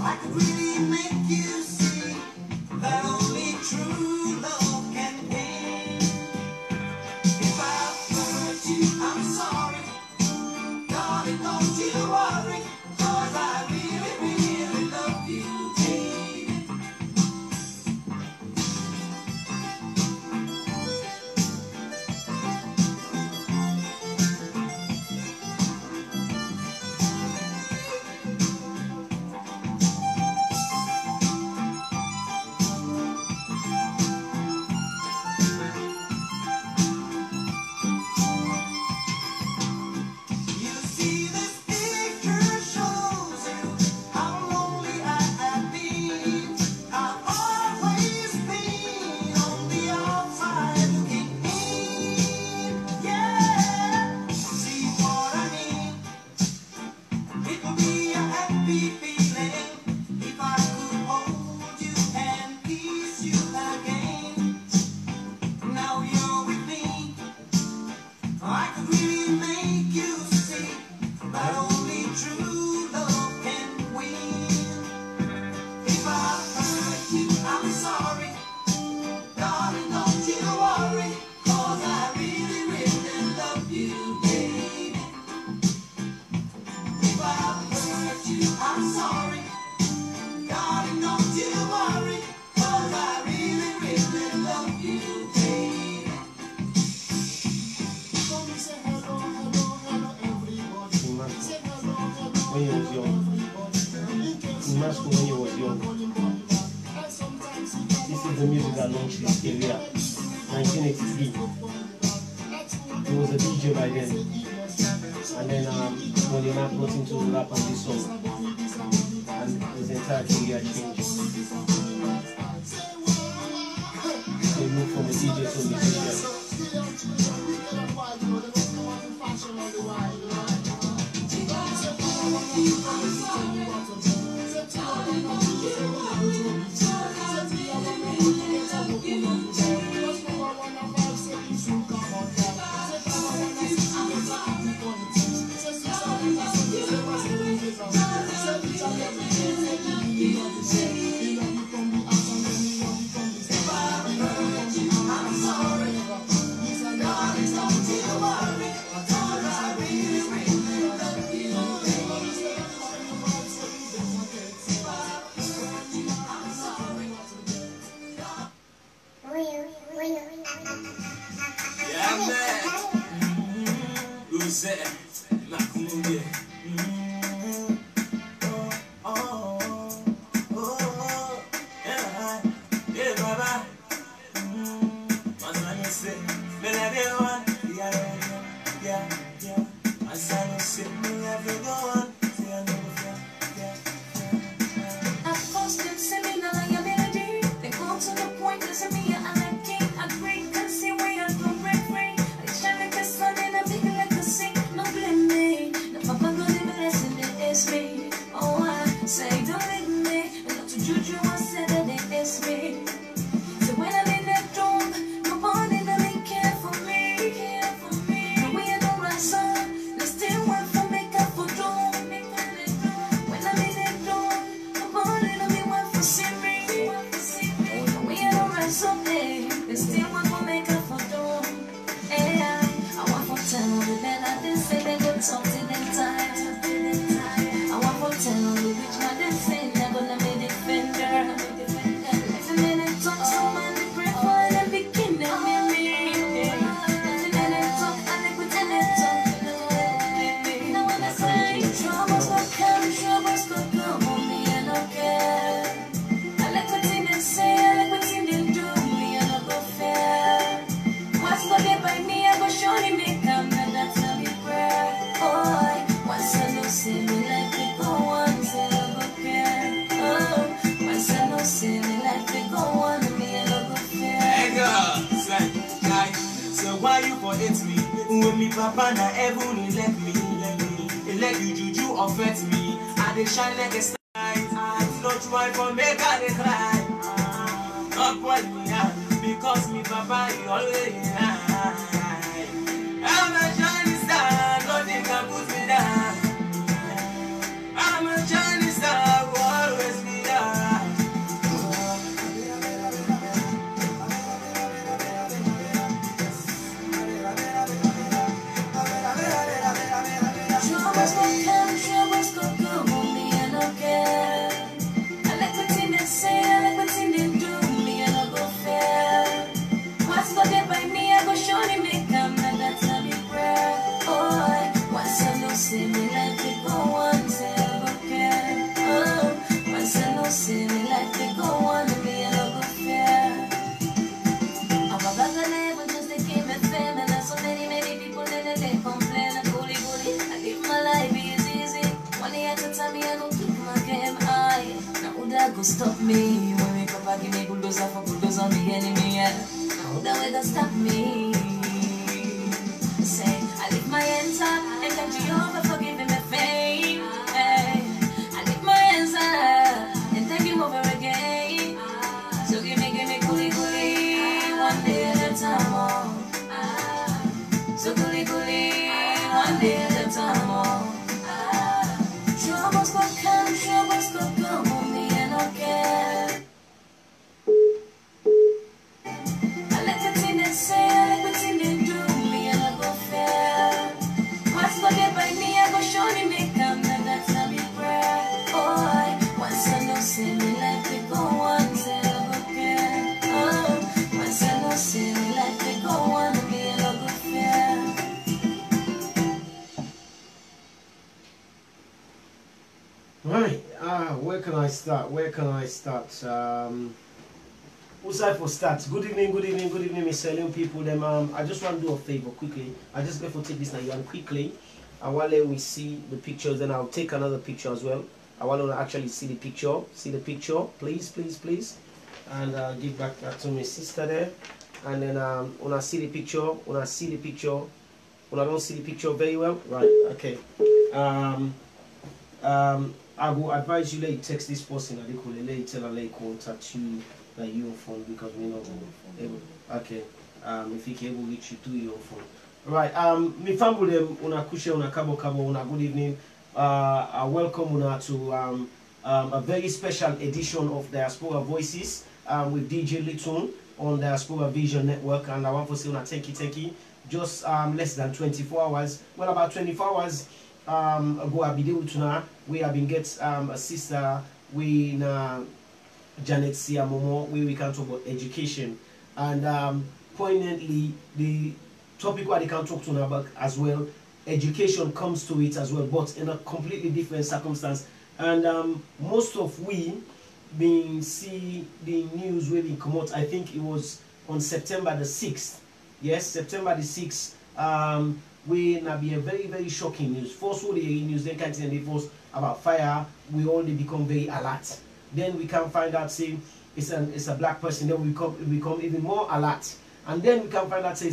I could really make you see that only true love can win. If I've hurt you, I'm sorry. Darling, don't you worry, 'cause I really, really love you, baby. You see, this picture shows you how lonely I have been. I've always been on the outside looking in. Yeah, see what I mean? It would be a happy feeling if I could hold you and kiss you again. Now you're with me, I could really make you see that only true love can win. If I've hurt you, I'm sorry. Darling, don't you worry, 'cause I really, really love you, baby. If I've hurt you, I'm sorry. Darling, don't you worry, 'cause I really, really love you, baby. When you was young, in my school when you was young, this is the music that launched this area, 1983. He was a DJ by then, and then when he got into the rap on this song, and his entire career changed. They moved from a DJ to a musician. Yeah, man. Who's that? Makumbe. Yeah, baba. Masano say, me love you one. Yeah. Masano say, me love you one. Of course, them say me not like your melody. They go to the point, listen me, I like it. I break and see where I don't break free. I shine like the sun and I big like a sing. No blame me. No papa go the blessing, they ask me. Oh, I say don't leave me. And not to juju, I said that they ask me. So when I'm in that room, nobody really care for me. No way I don't rise up. They still want for make up for doom. When I'm in that room, nobody really want for see me. No way I don't rise up. They still want for make up for doom. I want for tell the men I didn't say they go talk to them time. I want for tell the rich man they say they're gonna be defender. Let the men talk so many pray for them begin them with me. Let the men talk and they pretend they talk. Now when I say troubles will come on me, I don't care. I like what they say, I like what they do, me I don't go fair. What's gonna get by me, I go surely make them, and that's how we pray. Oh, once I know see me like they go on, say I go care. Oh, once I know see me like they go on, me I don't go fair. Hey girl, say, guy, so why you for hate me? When me papa na heaven he let me. He let you juju offend me. I dey shine like a star. No try for make I dey cry. Not point me out because me papa he always high. I'm a shining star, nothing can put me down. I'm a shining star who always me, I don't keep my game high. Now who that go stop me? When we come back, give me bulldozer for bulldozer on the enemy. Yeah. Now who that way go stop me? Say, I lift my hands up and thank Jehovah for giving me fame. Hey. I lift my hands up and thank you over again. So give me coolie coolie, one day at a time. Oh. So coolie coolie, one day at a time. Oh. Troubles go come on me and I care. I like the thing they say, I like the thing they do, me and I go fair. What's gonna get by me, I go surely make them, and that's how we pray. Oh, once I know, say me like they go on, say I go care. Oh, once I know, say me like they go on, me and I go fair. Right, where can I start? Who's I for start? Good evening, Miss Salon people. Them, I just want to do a favor quickly. I just going to take this now quickly. I want to let me see the pictures, then I'll take another picture as well. I want to actually see the picture. See the picture, please. And give back that to my sister there. And then when I see the picture, when I don't see the picture very well, right? Okay. I will advise you let you text this person that they call it, let you tell her let you contact you by your phone because we know able. Okay. If you can able reach you through your phone. Right, me family them una kushe una kabo una good evening. I welcome una to a very special edition of Diaspora Voices with DJ Litton on Diaspora Vision Network, and I want to say una thank you. Just less than 24 hours. Well, about 24 hours ago I be there with una. We have been get a sister we Janet Sia Momo where we can talk about education, and poignantly the topic what they can talk to now about as well, education comes to it as well, but in a completely different circumstance. And most of we been see the news where we come out. I think it was on September the 6th. Yes, September the 6th. We now be a very shocking news. First, all the news, then can't they first about fire. We only become very alert. Then we can find out say it's a black person. Then we become even more alert. And then we can find out say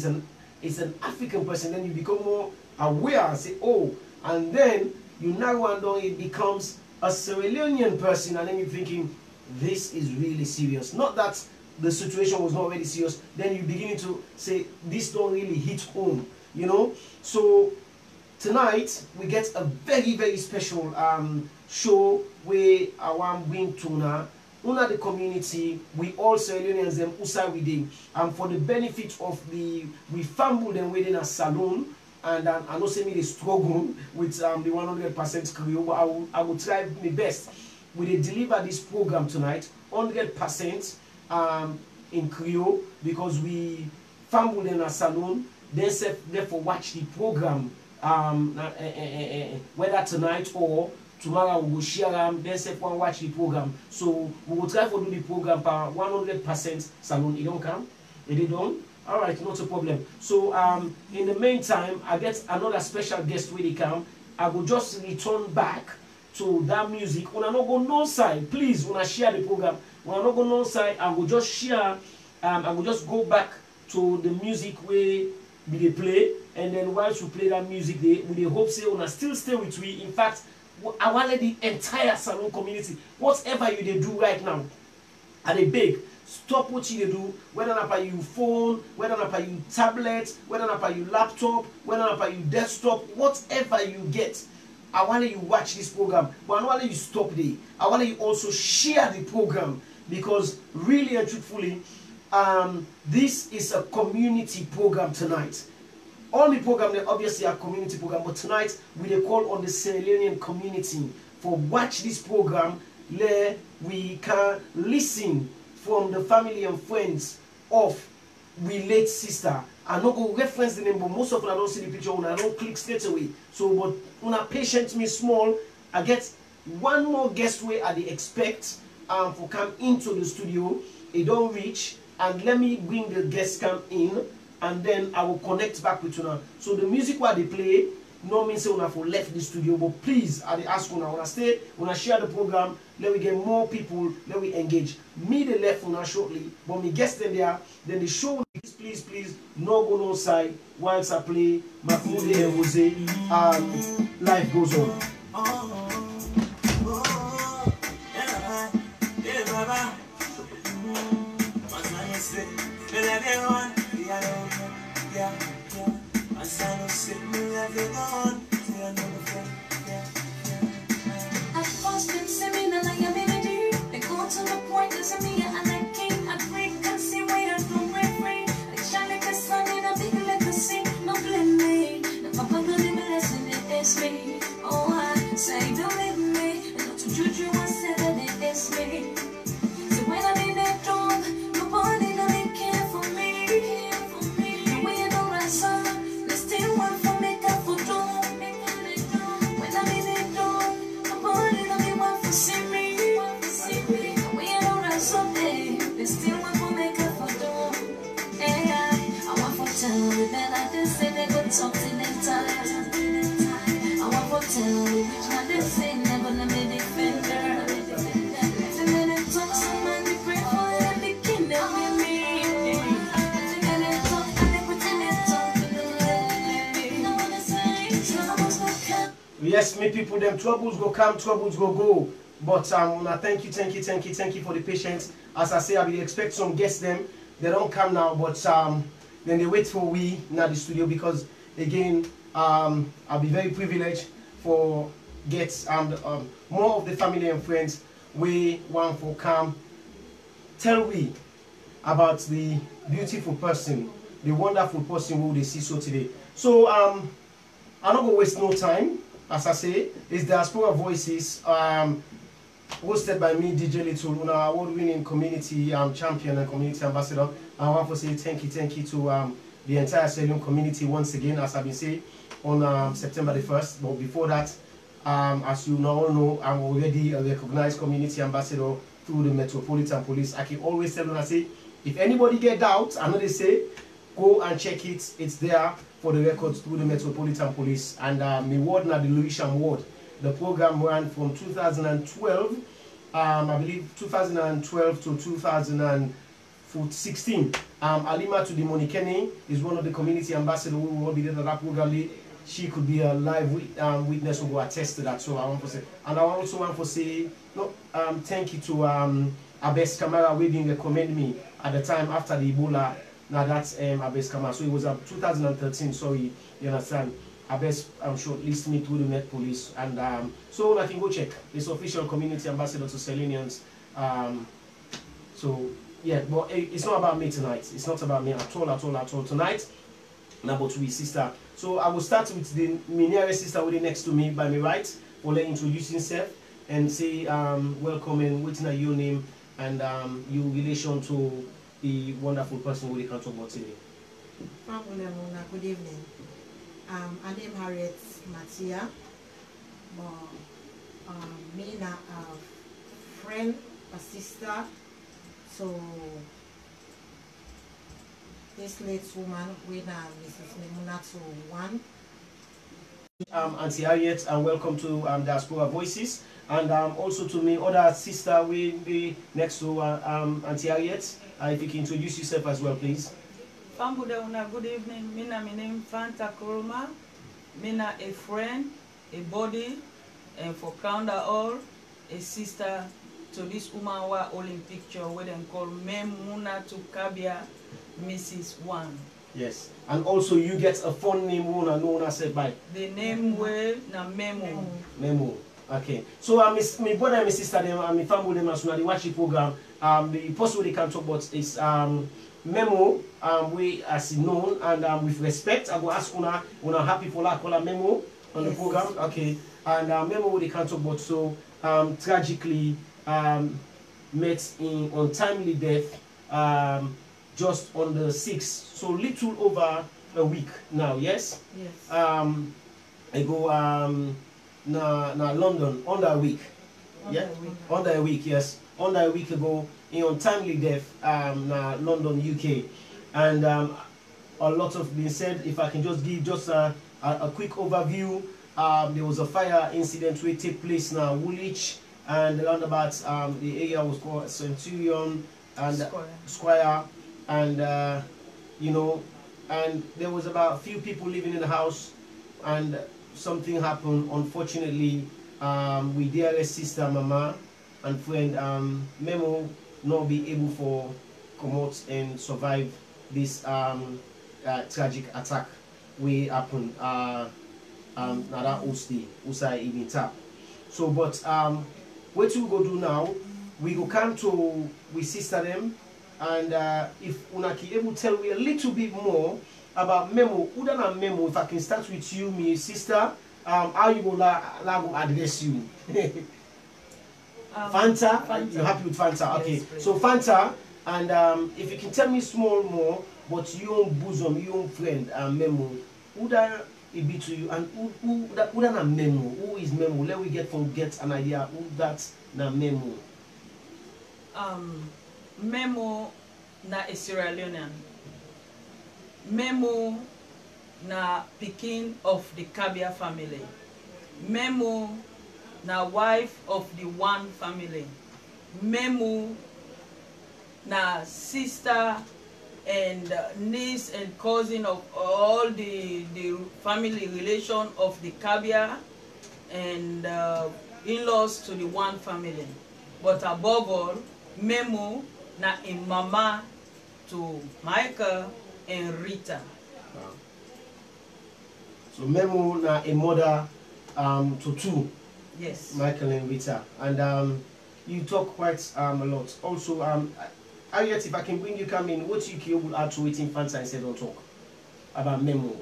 it's an African person. Then you become more aware and say oh. And then you narrow and down. It becomes a Sierra Leonean person, and then you're thinking this is really serious. Not that the situation was not really serious. Then you beginning to say this don't really hit home. You know, so tonight we get a very special show where I want bring tuna the community. We all Sierra them usai we did, and for the benefit of we fumble them within a salon, and I know say me the struggle with the 100% Creole, but I will try my best. We deliver this program tonight 100% in Creole because we fumble in a salon. Then therefore watch the program whether tonight or tomorrow we will share them. Then watch the program. So we will try to do the program per 100% salon. You don't come? They don't? Alright, not a problem. So in the meantime, I get another special guest when they come. I will just return back to that music. When I not go no side, please when I share the program. When I not go no side, I will just share I will just go back to the music where they play, and then whilst we play that music, they hope say una still stay with we. In fact, I want the entire salon community, whatever you they do right now, and they beg, stop what you they do, whether not by your phone, whether not by your tablet, whether not by your laptop, whether not by your desktop, whatever you get. I want you watch this program, but I want you stop there. I want you also share the program, because really and truthfully, this is a community program tonight. All the program they obviously are community program, but tonight we call on the Sierra Leonean community for watch this program where we can listen from the family and friends of we late sister. I not go reference the name, but most of them I don't see the picture and I don't click straight away. So but when I patient me small, I get one more guest way I expect for come into the studio. It don't reach. And let me bring the guest come in, and then I will connect back with you now. So the music what they play no mean say una for left the studio, but please, I ask una stay, una share the program, let we get more people, let we engage. Me the left una shortly, but me guess them there, then the show, please, no go no side, whilst I play Mahmoud and Jose, life goes on. At first, them say me nah like a melody. They go to the point, they say me a king. I break and see where I don't break free. They shine like a sun in a big legacy. No blame me. The papa gonna be blessing it is me. Oh, I say believe me. And not to juju I said that it is me. So when I'm in that dog, nobody gonna care for me. The way I don't rise up, they still want for make up for dog. When I'm in that dog, nobody gonna want to see me. The way I don't rise up, they still want for make up for dog. Hey, I want for tell me that I didn't say they go talk to them time. I want for tell me which one they say never gonna be defender. Yes, me people, them troubles go come, troubles go go. But thank you for the patience. As I say, I will expect some guests them. They don't come now, but then they wait for we in the studio because again, I'll be very privileged for get more of the family and friends we want for come tell we about the beautiful person, the wonderful person who they see so today. So I'm not gonna waste no time. As I say, it's Diaspora Voices, hosted by me, DJ Little, an award-winning community champion and community ambassador. I want to say thank you to the entire SALONE community once again, as I've been saying, on September the 1st. But before that, as you all know, I'm already a recognized community ambassador through the Metropolitan Police. I can always tell them, I say, if anybody get doubts, I know they say, go and check it. It's there for the records through the Metropolitan Police. And my ward now, the Lewisham ward. The program ran from 2012, I believe 2012 to 2016. Alima to the Monikene is one of the community ambassadors who will be there at that program. She could be a live witness who will attest to that. So I want to say, and I also want to say, no, thank you to Abes Kamara, who didn't recommend me at the time after the Ebola. Now that's Abes Kamara. So it was 2013. Sorry, you understand. Abes shortlisted me through the Met Police, and so I can go check. It's official community ambassador to Salonians. So yeah, but it's not about me tonight. It's not about me at all tonight. Now, but we sister. So I will start with the nearest sister who is next to me by my right. For let introduce himself and say welcome and what's your name and your relation to the wonderful person who we can talk about today. Good evening. My name is Harriet Matia. Me and a friend, a sister. So this late woman with Mrs. Memuna to one. Auntie Harriet, and welcome to Diaspora Voices, and also to me other sister will be next to Auntie Harriet. If you can introduce yourself as well, please. Good evening. My name Fanta Kuruma. Mina a friend, a body, and for count all, a sister to this woman who are all in picture where they call Memuna to Kabia, Mrs. One. Yes, and also you get a phone name known as by the name well na Memo. Memo. Okay. So my brother and my sister them and my family them as well they watch the program. The person they can talk about is Memo. We as known and with respect. I will ask una happy for that call her Memo on the program. Okay. And Memo they can talk about so tragically met in untimely death. Just on the 6th, so little over a week now, yes? Yes. I go na London under a week. Under a week, yes. Under a week ago, in untimely death, na London, UK. And a lot of been said, if I can just give just a quick overview. There was a fire incident which take place now Woolwich, and around about the area was called Centurion and Square, and you know, and there was about a few people living in the house, and something happened. Unfortunately, we dearest sister Mama and friend Memo not be able for come out and survive this tragic attack we happen na that Tuesday Usai evening tap. So but what we go do now, we go come to we sister them, and if Unaki able tell me a little bit more about Memo, Udana Memo, if I can start with you, me sister, how you go go address you. Fanta, Fanta. you're happy with Fanta? Okay, Yes, so Fanta, and if you can tell me small more, but your own bosom, your own friend, Memo, who that it be to you, and who that Memo? Who is Memo? Let we get an idea who that's na Memo. Memo na a Sierra Leonean. Memo na pikin of the Kabia family. Memo na wife of the one family. Memo na sister and niece and cousin of all the family relation of the Kabia and in-laws to the one family. But above all, Memo na a mama to Michael and Rita. Wow. So Memo na a mother to two, Yes. Michael and Rita, and you talk quite a lot. Also, Harriet, if I can bring you come in, what you will add to waiting Fanta and say don't talk about Memo,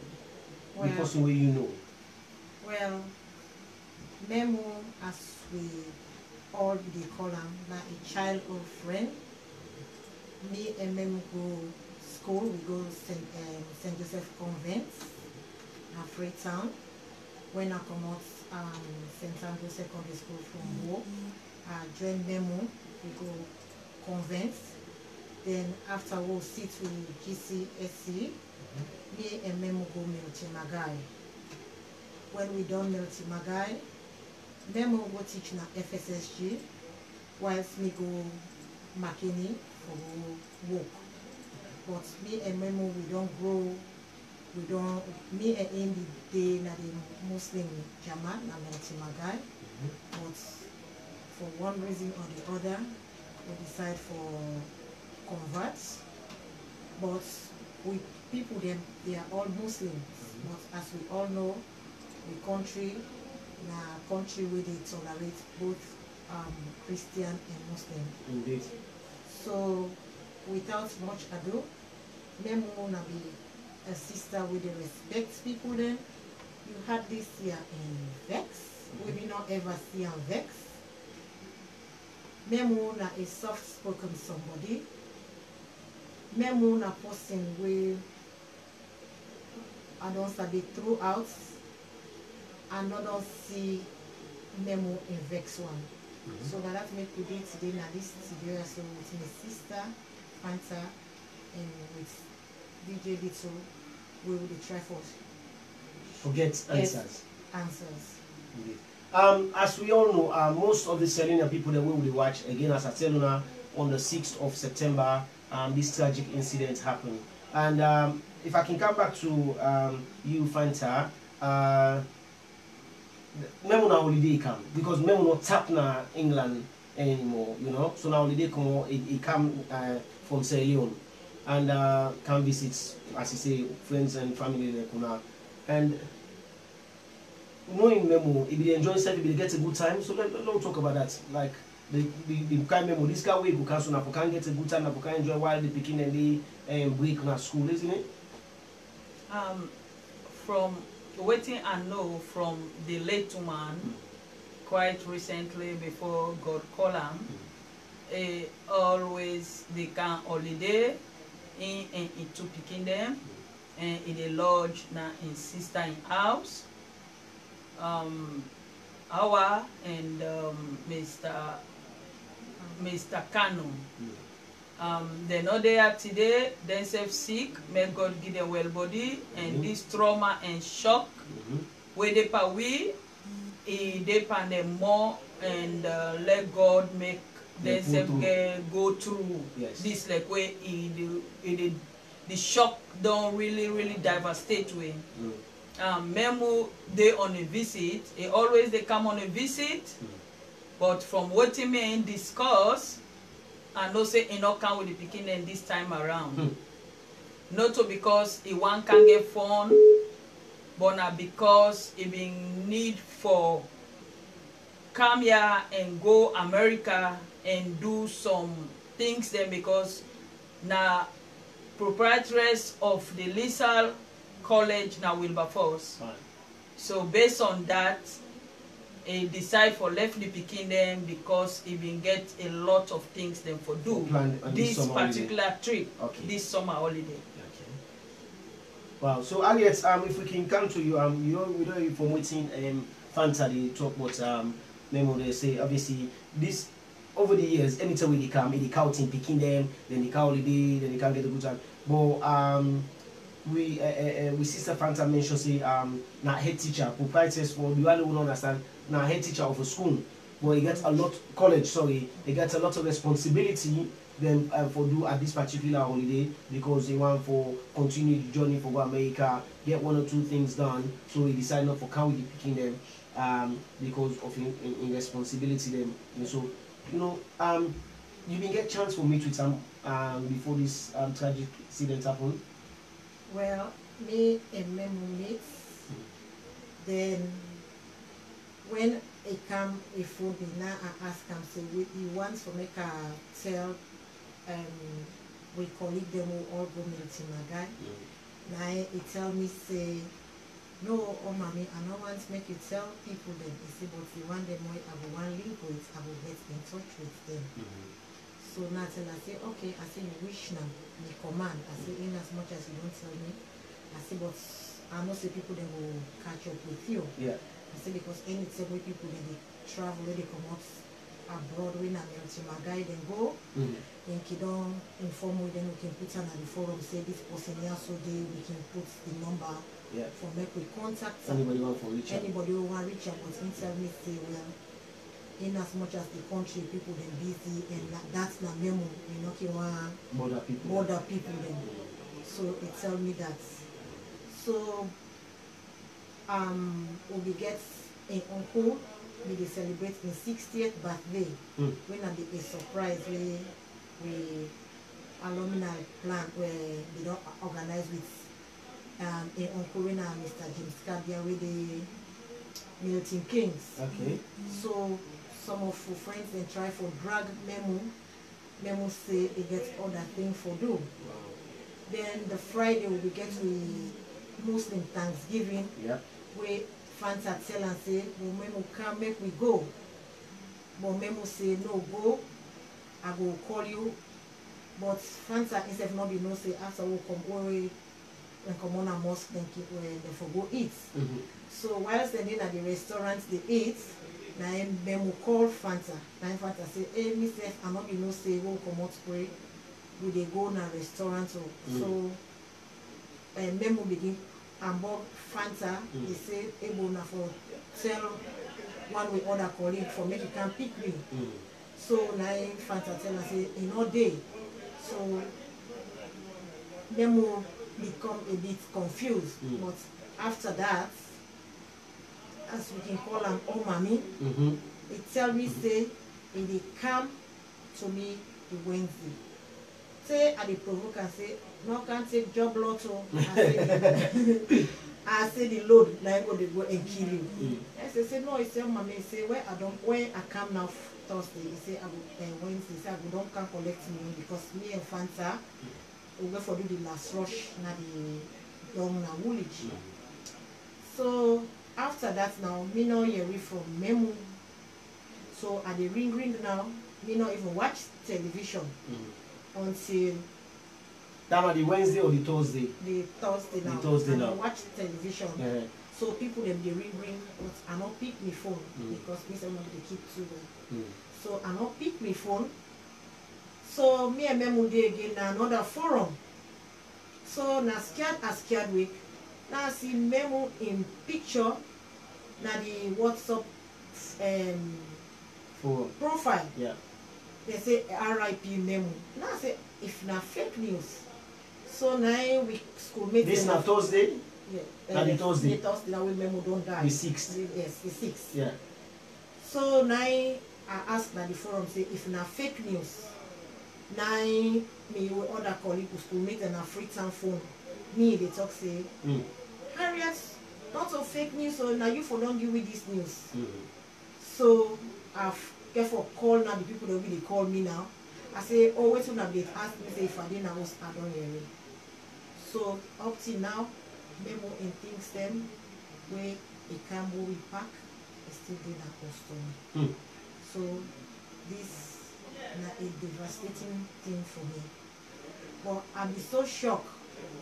the person where you know. Well, Memo, as we all they call him, na a childhood friend. Me and Memo go school. We go St. Joseph Convent, Freetown. When I come out St. Andrew Secondary School from work, I join Memo. We go convent. Then after we sit to GCSE, me and Memo go Miltimagai. When we done Miltimagai, Memo go teach na FSSG, whilst me go Makini for work. But me and Memo, we don't grow, me and him the day na the Muslim Jamaat na Miltimagai. But for one reason or the other, we decide for convert. But we people them, they are all Muslims. But as we all know, the country where they tolerate both Christian and Muslim. Indeed. So without much ado, Memo na be a sister with the respect people then. You had this year in Vex. We did not ever see on Vex. Memo na a soft spoken somebody. Memo na person where I don't sabi throughout. I don't see Memo in Vex one. So that make we did today na this today so with my sister, Fanta, and with DJ Little, we will try for Forget answers. answers. Indeed. As we all know, most of the Selena people that we will watch again as I tell you now on the 6th of September, this tragic incident happened. And if I can come back to you, Fanta, Memo na holiday come because Memo not tap na England anymore, you know. So now holiday come, he come from Sierra Leone and can visit, as you say, friends and family like una. And knowing Memo, if they enjoy himself, if they get a good time. So let's talk about that. Like the kind Memo, this guy way go cancel na can get a good time, na can enjoy while they picking and they break na school, isn't it? From waiting and know from the late man quite recently before God call him, always they can holiday in and into picking them and in a lodge na in sister in house. Our and Mr. Kanu They know they are today, themselves sick, may God give them well body, and this trauma and shock, where they pa we, they pan them more, and let God make themselves go through this like way the shock don't really devastate way. Memo they on a visit, always they come on a visit, but from what you may discuss, and no say he not come with the pikin this time around. Not to because he one can get phone, but not because he been need for come here and go America and do some things then because na proprietress of the LaSalle College now Wilberforce. So based on that, he decide for left the pikin them because he been get a lot of things them for do this particular holiday. Trip, this summer holiday. Okay. Wow. So Harriet, if we can come to you, we know from waiting Fanta they talk about memo they say obviously this over the years anytime we come, they count in picking them, then they count holiday, then they can't get a good time. But we sister Fanta mentioned say na head teacher, proprietors for the one who don't understand now head teacher of a school, but he gets a lot he gets a lot of responsibility then for do at this particular holiday because he want for continue the journey for go America, get one or two things done. So he decided not for can we picking them because of in responsibility them. And so you didn't get chance for meet with some before this tragic incident happened. Well, me and Memo meet. Then when he come a phone me now I ask him say he wants to make a tell we colleague them who all go meet my guy. Now he tell me say no, oh mommy, I don't want to make you tell people them. He say but you want them I will one link with, I will get in touch with them. So now I say okay, I say you wish now, me command. I say in as much as you don't tell me. I say but I know say people they will catch up with you. Yeah. I say because anytime when people they travel, they come out abroad when I'm to my guy then go, and he don't inform we then we can put on the forum say this person here so they we can put the number for make we contact anybody want for reach anybody who want reach out, but in tell me say well in as much as the country people they busy and that's not memo you know you want border people then. So it tell me that so we get an uncle we they celebrate in 60th birthday when I be a surprise we alumni plan where they don't organize with a uncle when Mr. James Cabia with the Milton Kings. Okay. So some of our friends they try for drag Memo say they get other thing for do. Wow. Then the Friday we get we Muslim Thanksgiving. Yeah. We Fanta tell and say, well, Memo come make we go. But Memo say no go, I will call you. But Fanta instead not be no say after we come away and come on a mosque then keep where they for go eat. So while standing at the restaurant they eat, now Memo call Fanta. Now Fanta say, hey Mr. I not be no say we come out pray. We they go in a restaurant so Memo begin and Bob Fanta, they say able now for tell one way other colleague for make you can pick me. So now Fanta tell us say in all day. So Memo become a bit confused. But after that, as we can call him oh mommy, they tell me say if they come to me the Wednesday. Say I dey provoke and say no can't take job lotto. I say the load now go they go and kill you. I say no, he say mommy say where I come now Thursday, he say I go Wednesday, say I go don't come collect me because me and Fanta we go for do the last rush na the young na woolage. So after that now me no hear from Memo. So I dey ring now, me not even watch television. Until that on the Wednesday or the Thursday? The Thursday now. The Thursday now. I watch television. Yeah. So people them they ring, but I not pick my phone because me say they keep too well. So I not pick my phone. So me and Memo dey again na another forum. So na scared week. Now see Memo in picture na the WhatsApp For profile. yeah. They say RIP Memo. Now I say if na fake news. So now we schoolmate. This na Thursday. Yeah. Na the Thursday. The Thursday now we Memo don't die. The 6th. Yes, the 6th. Yeah. So now I ask na the forum say if na fake news. Now me with other colleague who schoolmate and a free time phone. Me they talk say Harriet, not of fake news, so now you for don't give me this news. So I've therefore call now the people that really call me now. I say, oh, wait till now they ask me say if I didn't house I don't hear it. So up till now, Memo in things them where a cambo we pack is still in a customer. So this na a devastating thing for me. But I be so shocked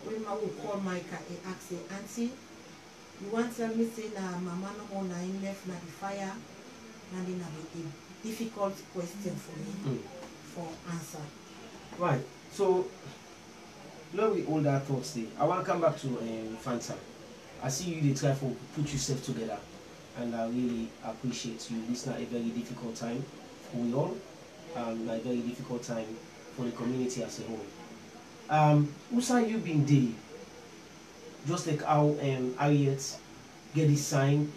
when I will call Micah and ask say, Auntie, you want to tell me say na mama no more na in left na the fire, and then a difficult question for me for answer. Right. So now we all that thoughts there. I want to come back to Fanta. I see you they try to put yourself together, and I really appreciate you. This is not a very difficult time for we all, a very difficult time for the community as a whole. Usa you been there? Just like how Harriet get this sign,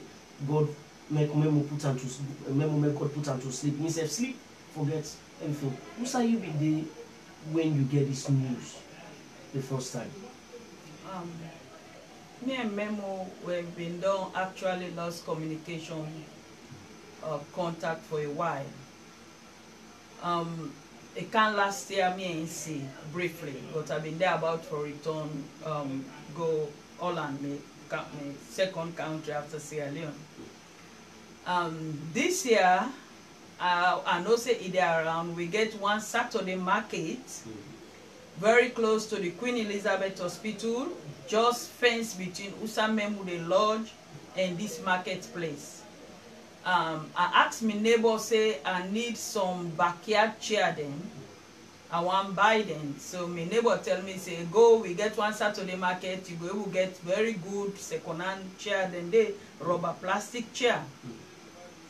God make Memo put on to God put on to sleep. Me say sleep, forget everything. Usa you been there when you get this news the first time? Me and Memo we've been done actually lost communication contact for a while. It can last year me and see briefly, but I've been there about for return go Holland, me second country after Sierra Leone. This year I know say it around we get one Saturday market very close to the Queen Elizabeth Hospital, just fence between Usamemu the lodge and this marketplace. I asked my neighbor say I need some backyard chair then. I want buy them. So my neighbor tell me say go we get one Saturday market, you go will get very good second-hand chair then they rubber plastic chair.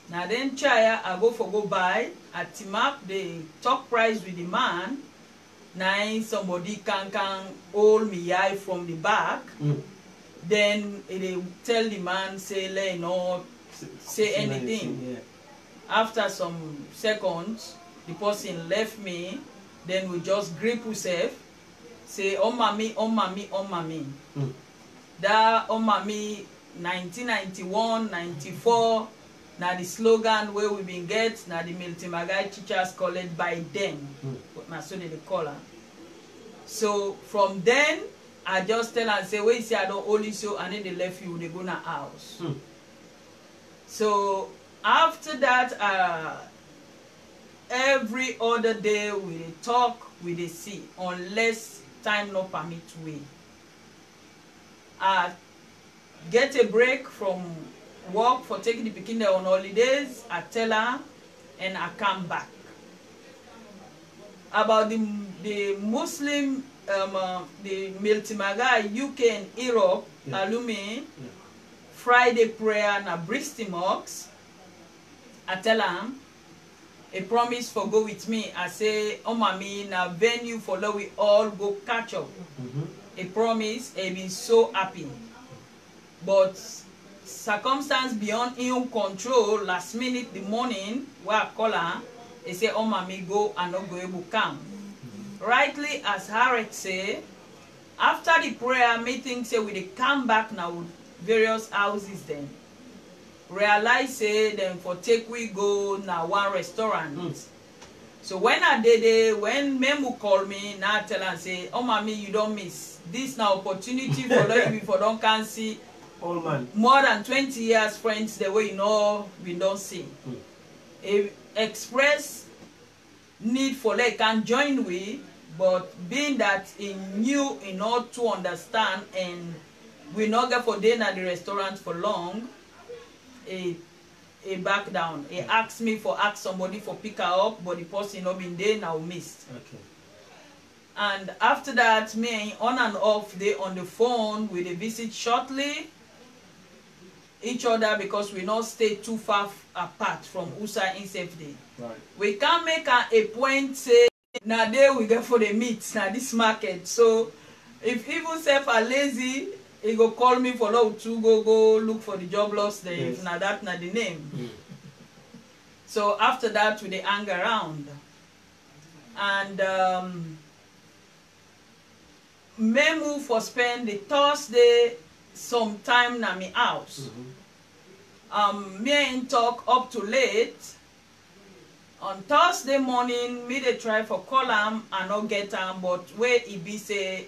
Now then chair I go buy, I team up the talk price with the man. Now somebody can hold me eye from the back. Then they tell the man say let not say anything. Yeah. After some seconds, the person left me. Then we just grip ourselves, say oh mommy, oh mommy, oh mommy. That oh mommy 1991, 94. Now the slogan where we been get now the Miltimagai teachers call it by then. But so they call her. So from then I just tell her say wait see I don't only so and then they left you they go na house. So after that every other day we talk we dey see unless time no permit we. I get a break from work for taking the pikin there on holidays, I tell her and I come back. About the Muslim the Miltimagai UK and Europe alumni Friday prayer na Bristol Mosque, I tell her a promise for go with me. I say oh mommy na venue for let we all go catch up. A promise, I been so happy. But circumstance beyond in control, last minute the morning where I call her, they say oh mommy go and not go able to come. Rightly as Harriet say, after the prayer meeting say we dey come back now with various houses then. Realize say then for take we go now one restaurant. So when I did it, when Memu call me, now tell her say, oh mommy you don't miss. This now opportunity for you if you don't can see Old man. more than 20 years friends the way you know we don't see. Express need for like can join we, but being that in new in order to understand and we not get for dinner at the restaurant for long, a he back down. He asked me for ask somebody for pick her up, but the person not been there now missed. Okay. And after that, me on and off they on the phone with a visit shortly each other because we not stay too far apart from USA in safety. Right. We can't make a point say now there we go for the meat now this market. So if even self are lazy, he go call me for love to go look for the job loss there. Yes. If now that not the name. Mm. So after that we they hang around. And me move for spend the Thursday some time na me house. Me and talk up to late. On Thursday morning, me they try for call am and not get am, but where he be say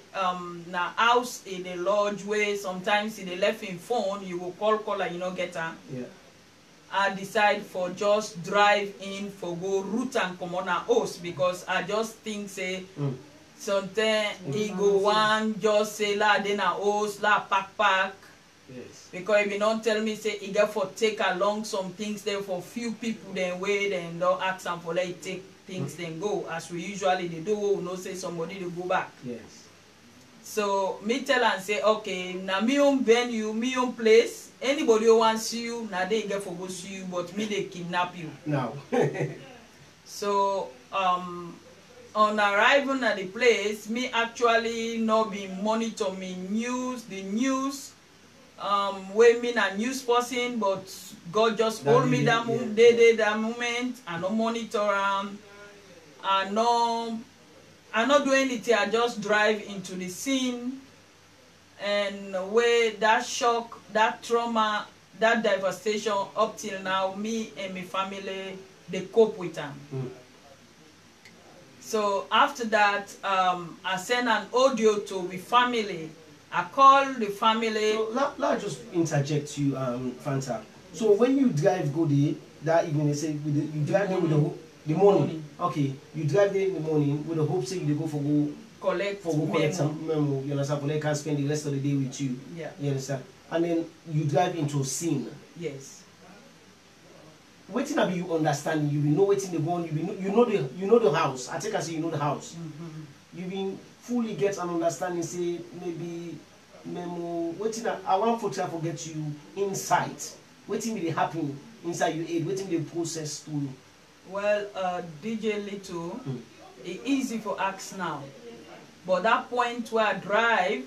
na house in the lodge where sometimes he they left in phone, you will call and you not get am. Yeah. I decide for just drive in for go route and come on a host because I just think say sometimes he go one just say la then a host la pack. Yes. Because if you don't tell me say he get for take along some things there for few people then wait and don't ask them for let take things then go as we usually they do, we no say somebody to go back. Yes. So me tell and say okay now me own venue, me own place, anybody who wants you now they get for go see you but me they kidnap you. Now. So on arriving at the place, me actually not be monitor me the news. When me a news person, but God just hold me that moment. I no monitor I not do anything. I just drive into the scene, and where that shock, that trauma, that devastation up till now, me and my family they cope with them. So after that, I send an audio to my family. I call the family. So let just interject you, Fanta. So when you drive go there that evening, they say you drive there with the morning. Okay, you drive there in the morning with the hope say you go collect some memo. You understand? For they can spend the rest of the day with you. Yeah. You understand? And then you drive into a scene. Yes. Waiting have you understand? You will know waiting the one. You know the house. I think I say you know the house. You been fully get an understanding. Say maybe memo. Waiting I want for try to get you insight. Waiting will happen inside your head. Waiting the process to. Well, DJ Little, it's easy for ask now, but that point where I drive,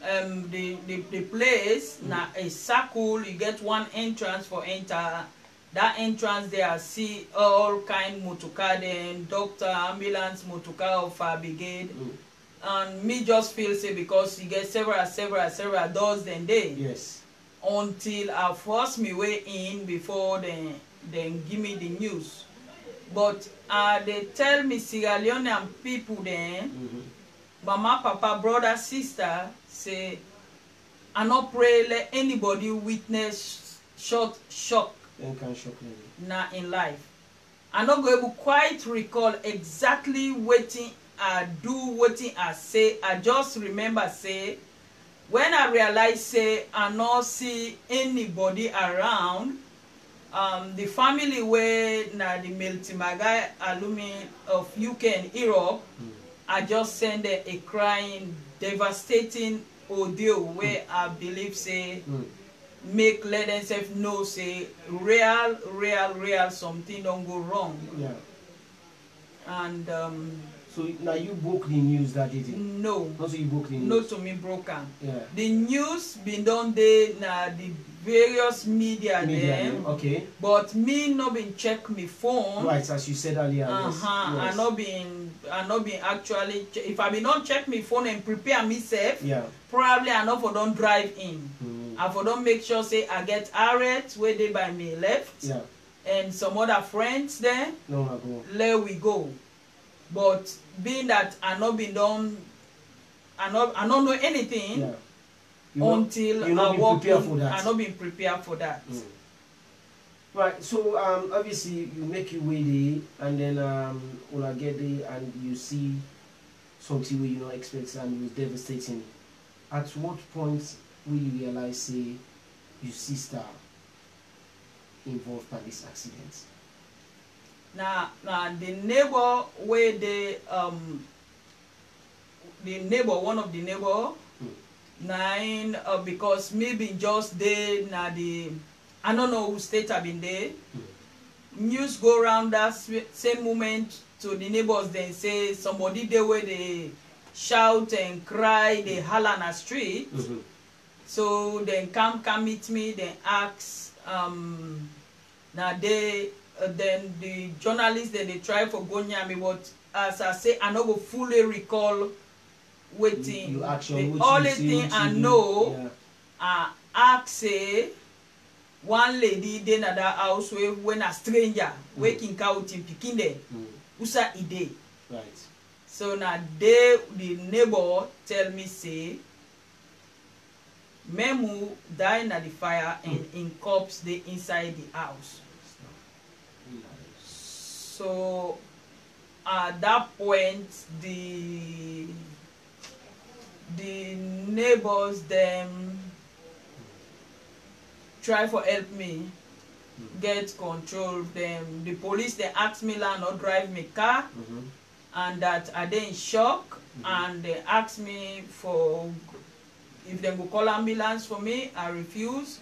the place now a circle. You get one entrance for enter. That entrance there, I see all kind motorcar, then doctor, ambulance, motorcar of fire brigade, and me just feel say because you get several doors then day. Yes. Until I force me way in before then give me the news. But they tell me Sierra Leonean people then, mama, papa, brother, sister, say, I not pray let anybody witness shock now in life. I not go able quite recall exactly what I do, what I say. I just remember say, when I realize say I not see anybody around, the family where na the Meltimagai alumni of UK and Europe, I just send a crying, devastating audio where I believe say let themselves know say real something don't go wrong. Yeah. And so now you broke the news that day. no. Not so you broke the news. No to me broken. Yeah. The news been done there na the various media them. Okay. But me not been check me phone. Right, as you said earlier. Yes. I not been actually if I be not check me phone and prepare myself. Yeah. Probably I not for don't drive in. I for don't make sure say I get Harriet where they by me left. Yeah. And some other friends there. No, go. There we go. But being that I not been done, I don't know anything. Yeah. Until I walk in, I not been prepared for that. Right, so obviously you make your way there, and then when I get there and you see something where you not expect and it was devastating. At what point will you realize say your sister involved by this accident? Now the neighbor where the neighbor, one of the neighbor, nine because maybe just there na the I don't know who state have been there. News go around that same moment to the neighbors. Then say somebody there where they shout and cry, they holler on the street. So then come meet me. Then ask now they then the journalists then they try for go near me, but as I say I no go fully recall waiting. The only thing I know, I ask say one lady dey na that house when a stranger waking out in pikin there. Usa ide. Right. So now they the neighbor tell me say Memu died at the fire and in corpse they inside the house. So at that point the neighbors them try for help me get control them. The police they ask me land not drive me car and that I dey in shock and they ask me for if they go call ambulance for me. I refuse.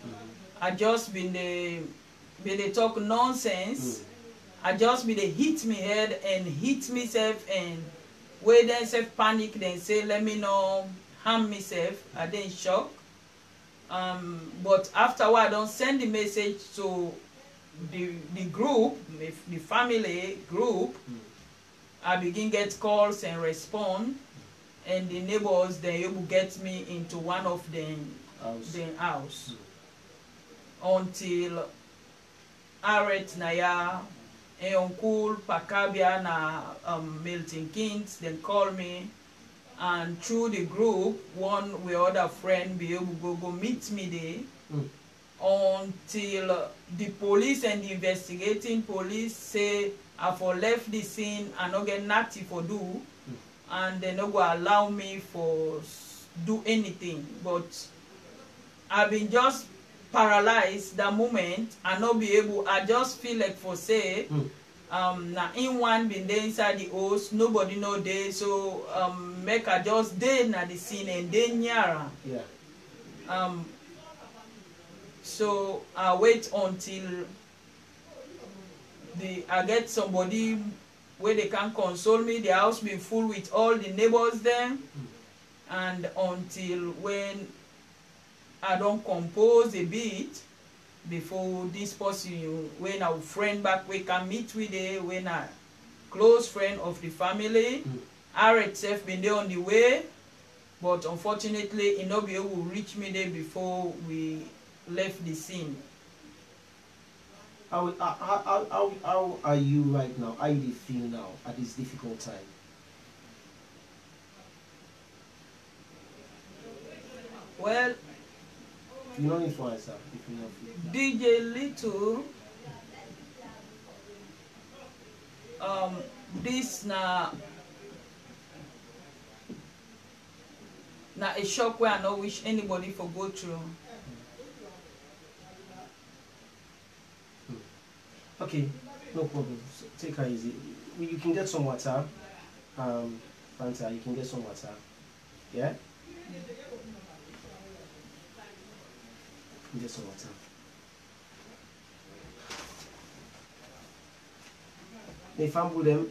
I just been they talk nonsense. I just be they hit me head and hit myself and where then self panic then say let me know harm myself. I dey in shock. But afterward I don't send the message to the group, the family group. I begin get calls and respond, and the neighbors then able get me into one of them house until Harriet Naya and Uncle Pakabia na Milton Keynes then call me, and through the group one with other friend be able to go meet me there until the police and the investigating police say I for left the scene and not get nothing for do and they no go allow me for do anything. But I've been just paralyzed that moment and not be able. I just feel like for say na in one been there inside the house, nobody know there, so make I just there na the scene and then nearer. So I wait until I get somebody where they can console me. The house been full with all the neighbors there, and until when I don't compose a bit before this person when our friend back we can meet with it, when a close friend of the family, Harriet self been there on the way, but unfortunately he not be able to reach me there before we left the scene. How are you right now? How do you feel now at this difficult time? Well, you don't need to answer if you not feel. DJ Little, this na a shock where I don't wish anybody for go through. Okay, no problem. So, take her easy. You can get some water. Fanta, you can get some water. Yeah? You can get some water. If I'm with them,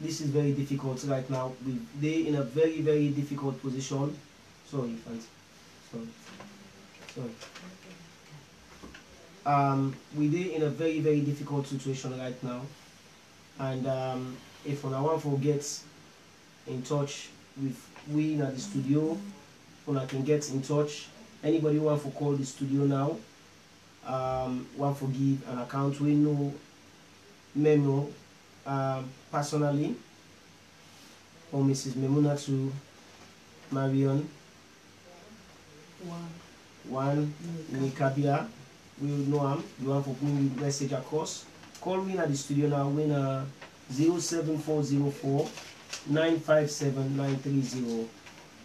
this is very difficult right now. They're in a very, very difficult position. Sorry, Fanta. Sorry. We're in a very, very difficult situation right now, and if one want to get in touch with we in the studio, one can get in touch. Anybody want to call the studio now, want to give an account, we know Memo personally, or Mrs. Memuna to Marion one Nikabia. We will know him. You want to put me message across. Call me at the studio now. Win 07404 957 930.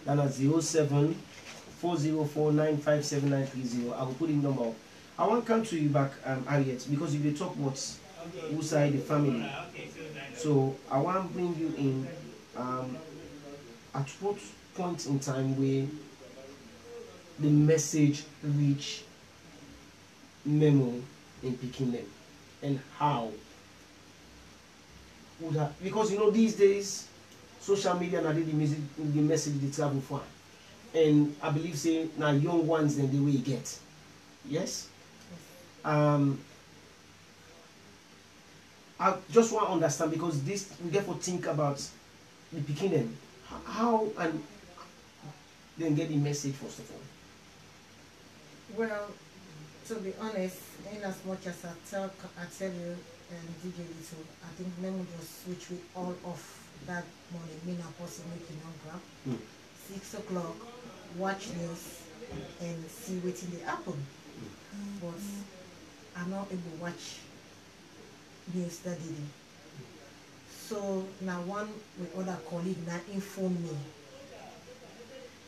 Then at 07404 957 930. I will put the number I want to come to you back, Harriet, because if you talk what's outside the family, so I want to bring you in at what point in time where the message reach Memo in picking them, and how would that, because you know these days social media now the music the message they travel for, and I believe say now young ones then the way you get, yes. I just want to understand, because this we therefore think about the picking them, how and then get the message first of all. Well, to be honest, in as much as I tell you and DJ Little, I think Memo just switch with all of that morning. Me and person making on grab. 6 o'clock, watch news and see what's in the happen. But I'm not able to watch news that day. So now one with other colleague now inform me.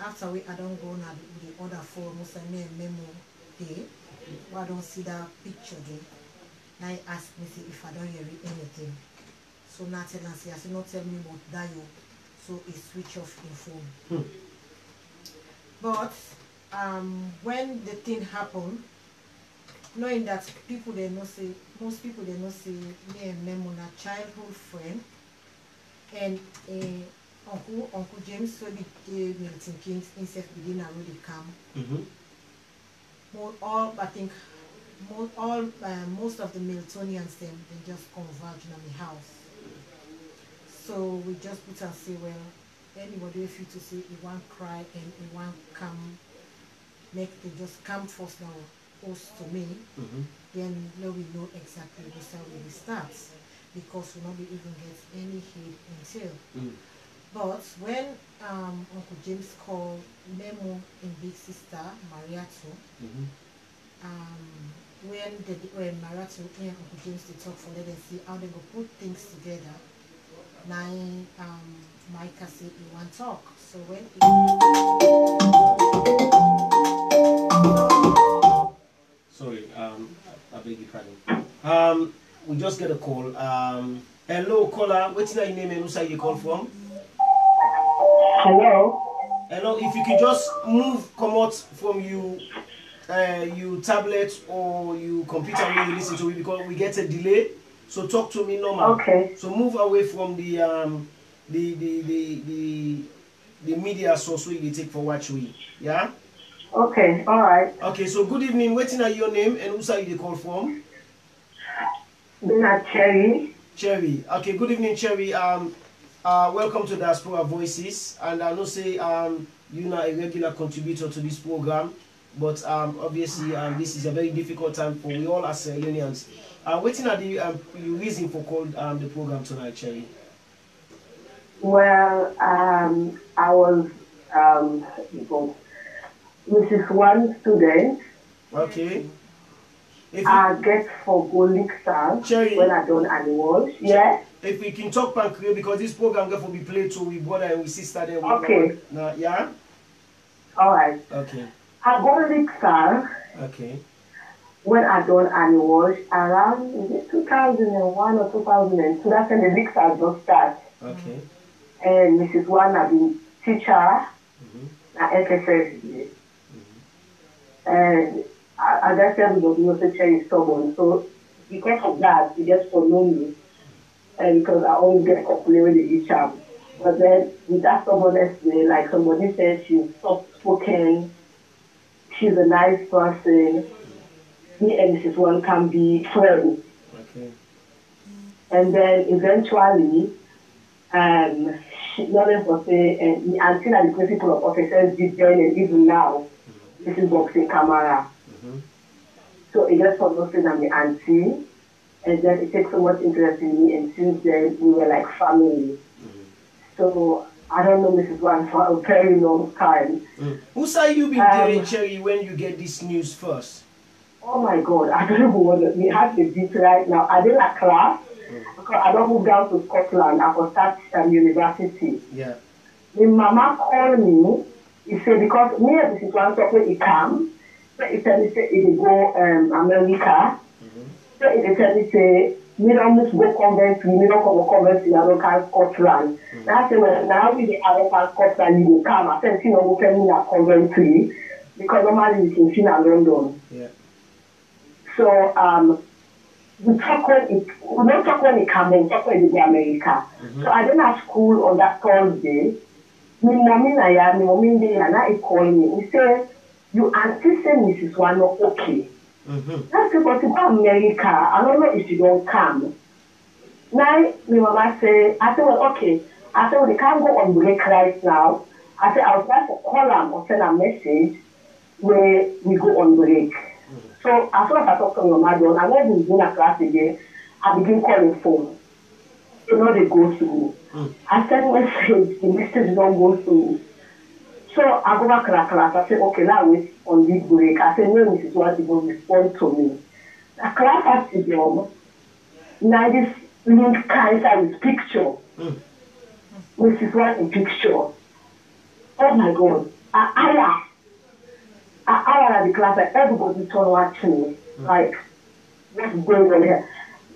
After I don't go now with the other forum, most of me and Memo day. Why I don't see that picture there. Now he ask me see if I don't hear anything. So now tell and say, I say not tell me about that you. So he switch off in phone. But when the thing happened, knowing that people they know say, most people they know say me and Memo na childhood friend, and Uncle James so the Milton Kings himself begin already come. I think most of the Miltonians them they just converge in my house. So we just put and say, well, anybody if you to say he want cry and he want come, make they just come first now post to me. Then now we know exactly what's how it starts, because we not be even get any hate until. But when Uncle James called Memo and Big Sister Mariato, when Mariato and Uncle James they talk for let them see how they go put things together. Now Micah said he want talk. So when Sorry, I beg your pardon. We just get a call. Hello, caller. What's your name and who's you call from? Hello. Hello. If you can just come out from you tablet or you computer when you listen to it, because we get a delay. So talk to me normal. Okay. So move away from the media source we take for watch we. Yeah. Okay. All right. Okay. So good evening. What's your name and who's you call from? Mina Cherry. Cherry. Okay. Good evening, Cherry. Welcome to Diaspora Voices, and I know say you're not a regular contributor to this program, but obviously this is a very difficult time for we all as Unions. Waiting at the reason for called the program tonight, Cherry. Well, I was Mrs. One student. Okay. I get for gold stars when I done animals. Yeah. If we can talk Pancreas, because this program going to be played to we brother and we sister there. Okay. Yeah. All right. Okay. I gold star. Okay. When I done animals around is it 2001 or 2002. That's when the leaks are just start. Okay. And Mrs. One have been teacher at FSS. And as I said, we also Cherry stubborn. So because of that, he just follow me. And because I always get complained with each other. But then with that stubbornness, like somebody said, she's soft spoken, she's a nice person. Me and Mrs. One can be friends. Okay. And then eventually, she noticed for say, and until the principal of officers did join, and even now, this is boxing camera. So it just for nothing I'm the auntie, and then it takes so much interest in me, and since then we were like family. So I don't know Mrs. One for a very long time. Who say you been there, Cherry, when you get this news first? Oh my God, I don't even want to. We have the beat right now. I did a class because I don't move down to Scotland. I will start university. Yeah. My mama called me. He said because me and Mrs. One talk when he come, So it tell me say it go America. So it tell me say we don't move go convent, we don't come convent in local Scotland. Now I say well now we the local Scotland you go come. I said you know go tell me na convent because normally you can see in London. Yeah. So we don't talk when it comes, we talk when it go America. So I didn't have school on that Thursday. My mommy there, and I call me. He said, you anticipate Mrs. One not okay. That's because to go America, I don't know if you don't come. Now, my mama say, I said, well, okay. I said, well, they can't go on break right now. I said, I'll try to call them or send a message where we go on break. So as soon as I talk to my mother, and when we begin a class again, I begin calling phone. You know they go through. I send message, the message don't go through. So I go back to the class, I say, okay, now we on this break. I say, no, Mrs. White will respond to me. The class has to go. Now this link cancer with picture. Mrs. White in picture. Oh my God. I at the class, like everybody turn watching me. Like, what's going on here?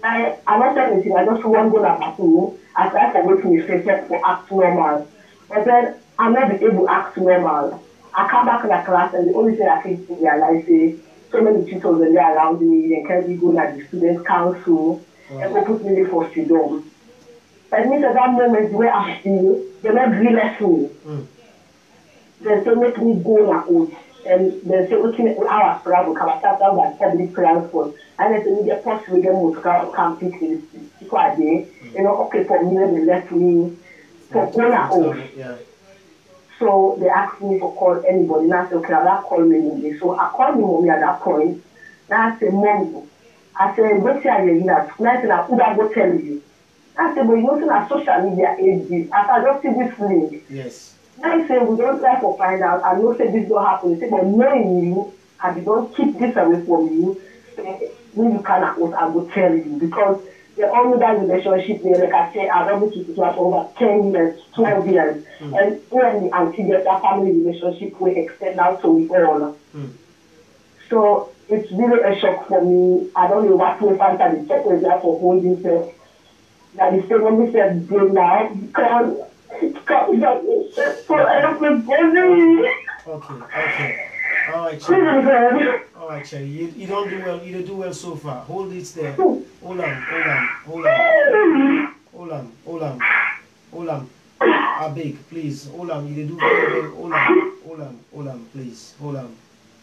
I'm not saying anything, I just want to go back to me. I try to wait me face up for act normal. But then I'm not able to act normal. I come back to the class and the only thing I can realize is so many tutors are there around me, they can't go to the student council and go put me for freedom. But means at that moment where I feel, they're not really me. They say make me go na oath. And they say, okay, our travel come start down by public transport. And they say, we get possible again to come pick the people are there. You know, okay, for me, they left me for going out. So they asked me to call anybody. And I said, okay, I'll call me mommy. So I called me mommy at that point. Now I said, mommy, I said, what's your idea? And I said, who that go tell you? I said, but you know, that social media age this. After I just see this link. Yes. I say we don't try to find out. I know say this don't happen. Say, but knowing you, and they don't keep this away from you, when you cannot, I will tell you because the only that relationship there, like I say, I've only keep it for over 10 years, 12 years, and when the auntie get that family relationship will extend out to we all. So it's really a shock for me. I don't know what we find that the check was there for holding self. That the same when we said good now because. For everybody. Okay. All right, Cherry. All right, Cherry. You don't do well. You don't do well so far. Hold it there. Hold on. I beg, please. Hold on. You do very well. Hold on, please. Hold on.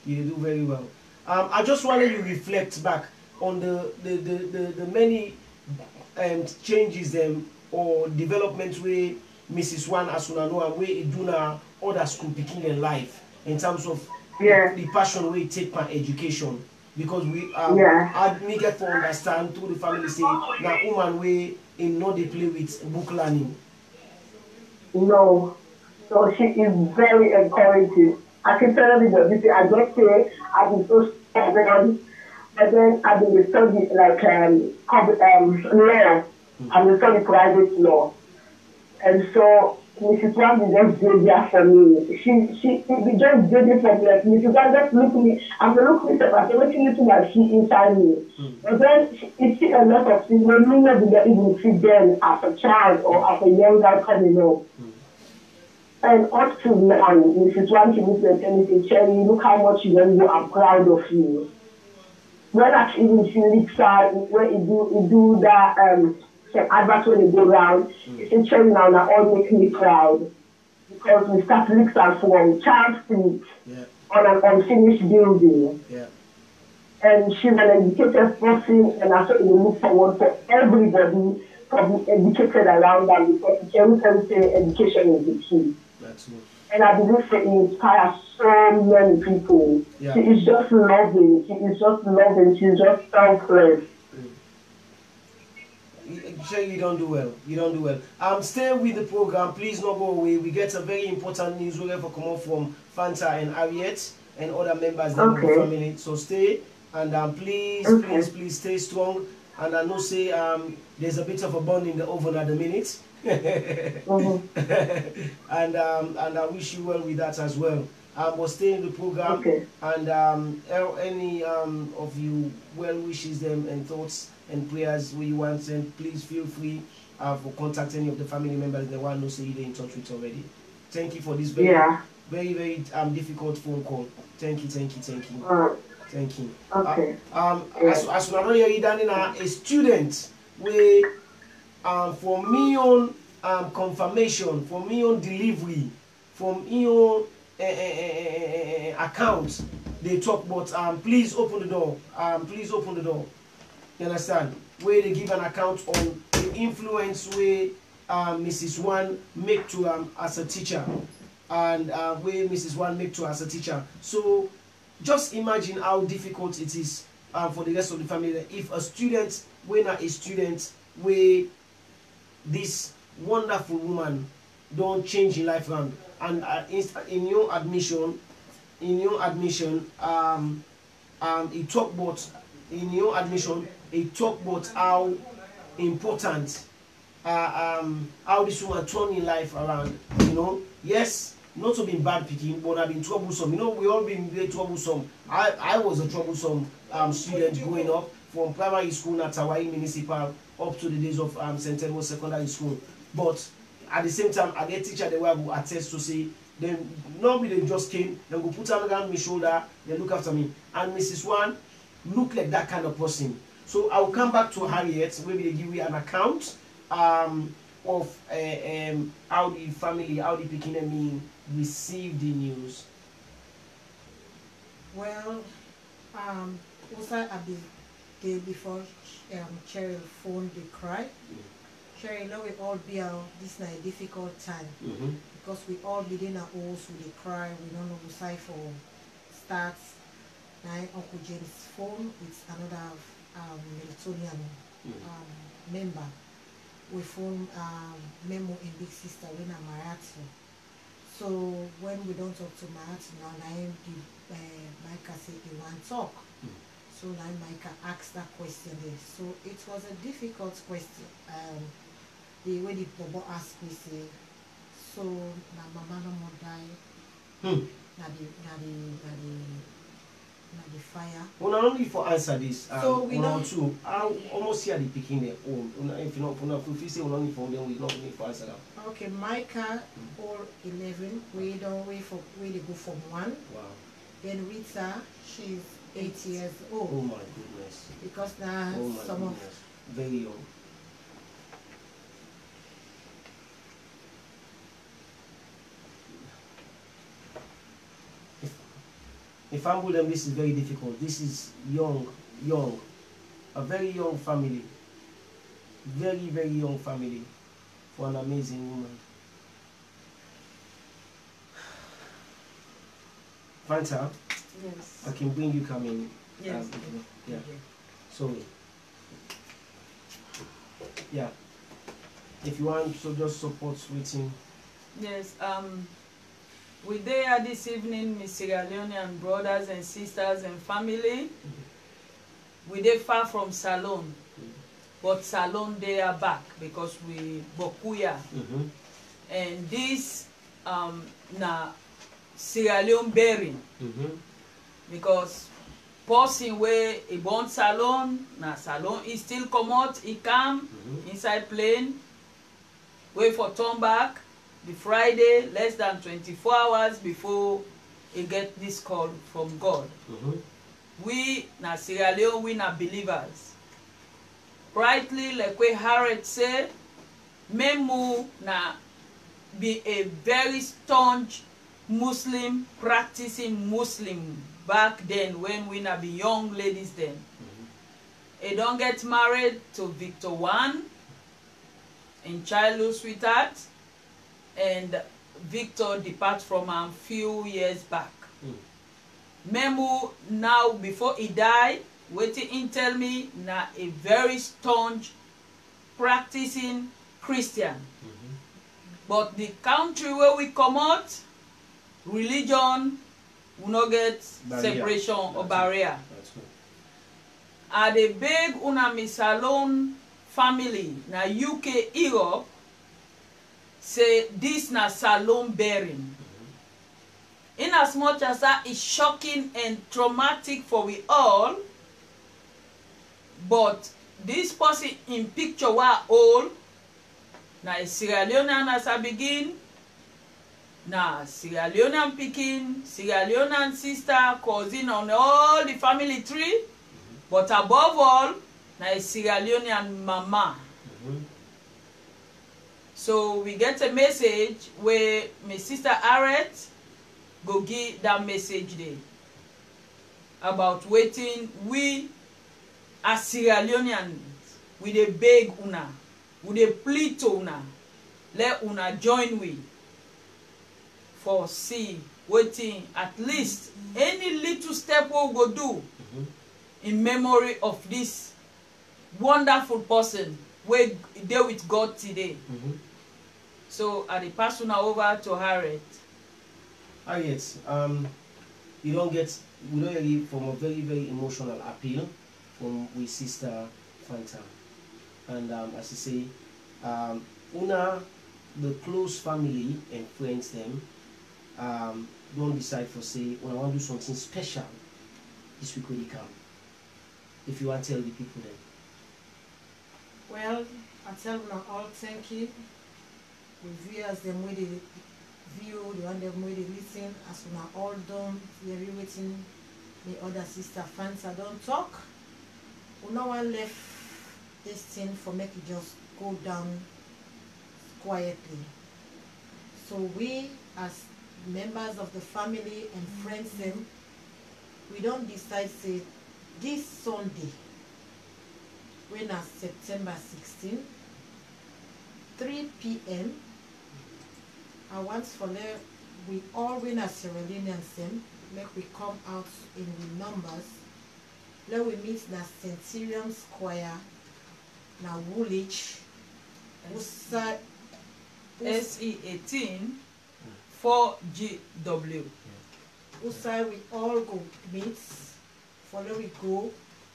You do very well. I just wanted you to reflect back on the many changes or developments where Mrs. One Asunano and where it do now other school picking in life in terms of the passion where it take my education because we I make it to understand to the family say now woman way in not they play with book learning. No. So she is very encouraging. I can tell you that I just say I've been so stubborn, but then I've been studying like law. I've been studying private law. And so Mrs. One just did that for me. She just did it for me. Like Mrs. One just looked at me. I'm going to look at her. I said, what you to my feet inside me? But then it see a lot of things when me never even see them as a child or as a young girl coming up. And up to now, Mrs. One she looked at me and said, Cherry, look how much you know I'm proud of you. When I even see Lisa, when you do that some adverts when they go around, it's Cherry now all make me proud. Because we start leaks and from child street on an unfinished building. And she's an educated person and I thought we look forward for everybody to be educated around that because Cherry can say education is the key. And I believe she inspires so many people. She is just loving. She's just selfless. You don't do well. Stay with the program. Please don't go away. We get a very important news. We're going to come up from Fanta and Harriet and other members of the family. So stay and please stay strong. And I know say there's a bit of a bun in the oven at the minute. And I wish you well with that as well. but stay in the program. Okay. And any of you well wishes them and thoughts and prayers we want, and please feel free for contact any of the family members they want to see they in touch with already. Thank you for this very Yeah. very difficult phone call. Thank you. Thank you. Okay. As we are not hearing that in a student, we for me on confirmation, for me on delivery, from your account, they talk about please open the door. Please open the door. You understand? Where they give an account on the influence where Mrs. One make to as a teacher, and where Mrs. One make to as a teacher. So just imagine how difficult it is for the rest of the family. If a student, when a student, where this wonderful woman don't change in life around, and in your admission, it talk about it talk about how important how this woman turn in life around. You know, yes, not to be bad picking, but I've been troublesome. You know, we all been very troublesome. I was a troublesome student growing up, from primary school at Hawaii Municipal up to the days of St. Edward Secondary School. But at the same time, I get teacher they were attest to say, then nobody just came, they go put her around my shoulder, they look after me. And Mrs. One look like that kind of person. So I will come back to Harriet, maybe they give you an account of how the family, how the Pekinemi received the news. Well, also at the day before Cheryl phoned the cry. Cheryl, know we all be out this night difficult time because we all be in our house with the cry. We don't know who side for starts. Now Uncle James' phone with another Meltonian member. We phone Memo and Big Sister when I'm Marathi. So when we don't talk to Marathi now, Micah say he want talk. So now Micah asked that question there. So it was a difficult question. The way the Bobo asked me say, so na mama no more die. Na the fire. Well, not only for answer this, So we know too. I almost hear the picking their own. If you not, if you say only for them, we not need for answer that. Okay, Micah or 11. We don't wait for they go from 1. Wow. Then Rita, she's 8 years old. Oh my goodness. Because now Oh my some goodness. Very young. If I'm with them, this is very difficult. This is young, a very young family, very young family for an amazing woman. Fanta, Yes. I can bring you coming. Yes. Yeah. Sorry. Yeah. If you want, so just support waiting. Yes. We there this evening, Miss Sierra Leonean brothers and sisters and family. We there far from Salone, but Salone they are back because we Bokuya. And this na Sierra Leone bearing because person where a born Salone na Salone is still come out, he come inside plane, wait for turn back. The Friday, less than 24 hours before he get this call from God. We, na Sierra Leone, we na believers. Rightly, like we Harriet said, Memu na be a very staunch Muslim, practicing Muslim back then when we na be young ladies then. He don't get married to Victor One in childhood sweetheart. And Victor depart from him few years back. Memu now before he died, waiting in tell me na a very staunch practicing Christian. But the country where we come out, religion will not get separation or barrier. At the big una Salone family na UK Europe. Say this na Salone bearing. in as much as that is shocking and traumatic for we all, but this person in picture were old, na a Sierra Leonean as I begin, na Sierra Leonean pikin, Sierra Leonean sister, cousin on all the family tree, but above all, na a Sierra Leonean mama. So we get a message where my sister Harriet go give that message there about waiting we as Sierra Leoneans we dey beg una, we dey plead to una, let una join we for see waiting at least any little step we go do in memory of this wonderful person we dey with God today. So I dey pass una over to Harriet. Harriet, we don't hear it from a very, very emotional appeal from we sister Fanta. And as you say, una, the close family and friends them, don't decide for say, when I want to do something special this week when they come. If you want to tell the people then. Well, I tell them all thank you. The viewers, them way they view, the one them way they listen, as we are all done, we are waiting the other sister Fanta don't talk. We no one left this thing for make it just go down quietly. So we as members of the family and friends them, we don't decide say this Sunday, when as September 16, 3 p.m. I want for let we all win as Sierra Leoneans them, make we come out in the numbers. Let we meet na Centurion Square, na Woolwich, SE18 4GW. Usai we all go meet. Follow we go,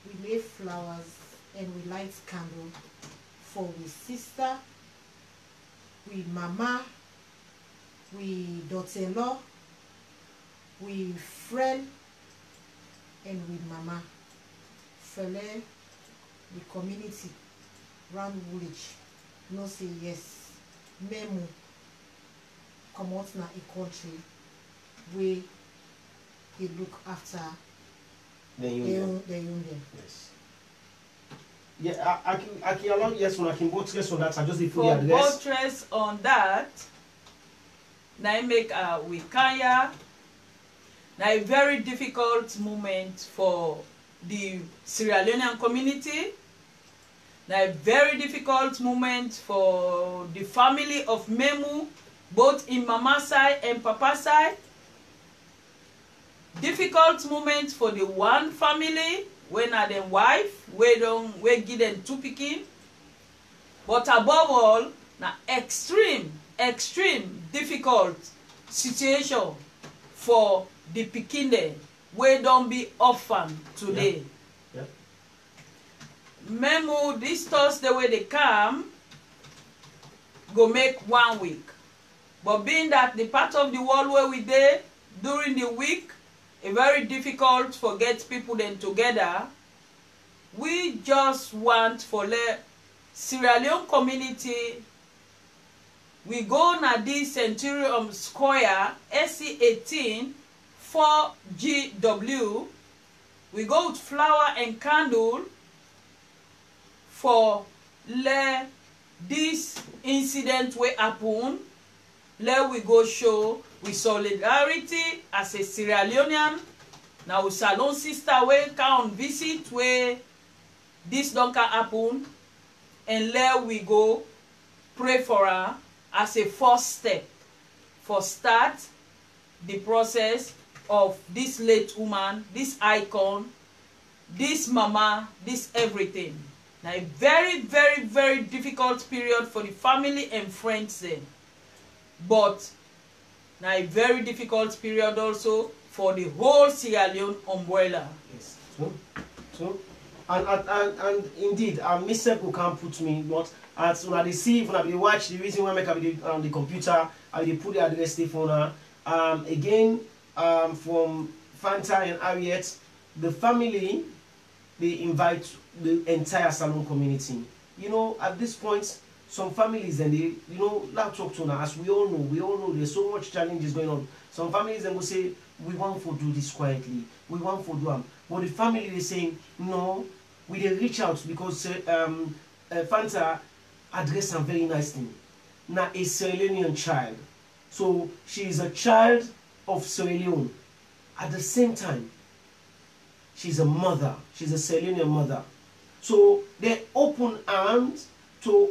we lay flowers and we light candle for we sister, we mama, we daughter-in-law, we friend, and we mama. Fele, the community round Woolwich, no say yes. Memu come out na a country where they look after The union. the union. Yes. Yeah, I can allow yes one. I can buttress on that. I just need to For address. buttress on that, na make we kaya. Na a very difficult moment for the Sierra Leonean community. Na a very difficult moment for the family of Memu, both in mama side and papa side. Difficult moment for the one family when are them wife, we give them 2 pikin. But above all, na extreme difficult situation for the pikin dem we don't be orphan today. Yeah. Memu this Thursday where they come go make 1 week. But being that the part of the world where we dey during the week, a very difficult for get people then together, we just want for the Sierra Leone community, we go na this Centurion Square, SE18 4GW, we go with flower and candle for let this incident wey happen, let we go show with solidarity as a Sierra Leonean. Now we salon sister wey come visit where this don't can happen, and let we go pray for her as a first step for start the process of this late woman, this icon, this mama, this everything. Now a very difficult period for the family and friends then. But now a very difficult period also for the whole Sierra Leone umbrella. Yes. So, and indeed, myself who can't put me not as when I see when I watch the reason why I make up the computer, I put the address phone. Again, from Fanta and Harriet, the family, they invite the entire salon community. You know, at this point, some families and they, you know, not talk to now, as we all know there's so much challenges going on. Some families then will say, we want to do this quietly, we want to do them. But the family they saying, no, we they reach out because Fanta addressed some very nice thing. Now a Sierra Leonean child. So she is a child of Sierra Leone. At the same time, she's a mother. She's a Sierra Leonean mother. So they open arms to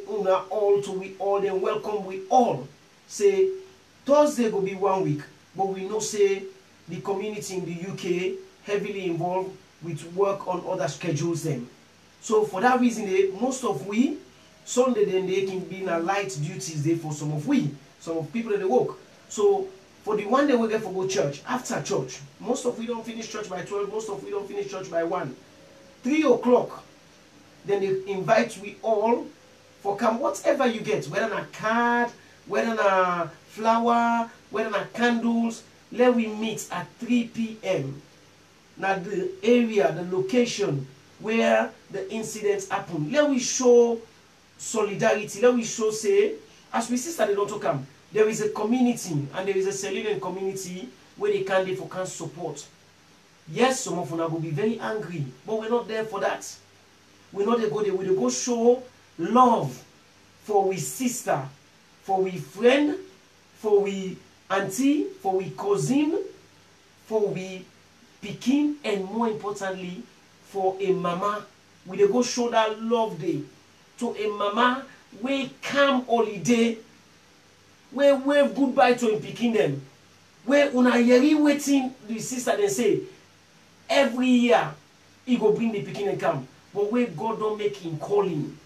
all, to we all, they welcome we all. Say Thursday will be 1 week, but we know say the community in the UK heavily involved with work on other schedules then. So for that reason, most of we Sunday then they can be in a light duties day for some of people that they work. So for the one day we get for go church, after church, most of we don't finish church by 12, most of we don't finish church by 1. 3 o'clock, then they invite we all for come whatever you get, whether a card, whether a flower, whether a candles, let we meet at 3 p.m. Now the area, the location where the incidents happen, let we show solidarity, let we show say, as we sister they don't talk come, there is a community and there is a Sierra community where they can support. Yes, some of us will be very angry, but we're not there for that. We're not there go there. We go show love for we sister, for we friend, for we auntie, for we cousin, for we pikin, and more importantly, for a mama. We dey go show that love day to a mama wey come holiday, wey wave goodbye to him pikin them, wey una yeri wetin the sister dem say every year he go bring the pikin and come, but wey God don't make him calling,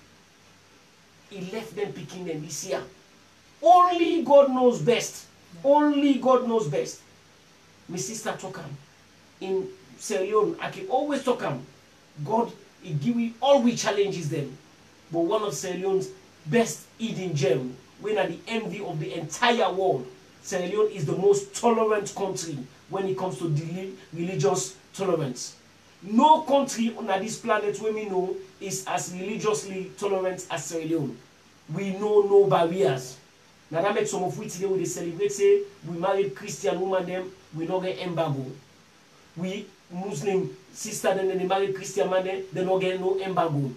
he left them pikin them this year. Only God knows best. Only God knows best. My sister talk am in Sierra Leone. I can always talk am. God, he give we all we challenges them. But one of Sierra Leone's best hidden gem, when at the envy of the entire world, Sierra Leone is the most tolerant country when it comes to religious tolerance. No country on this planet where we know is as religiously tolerant as Sierra Leone. We know no barriers. Now that makes some of we today we celebrate say we married Christian woman them, we not get embargo. We Muslim sister then they married Christian man them, they not get no embargo.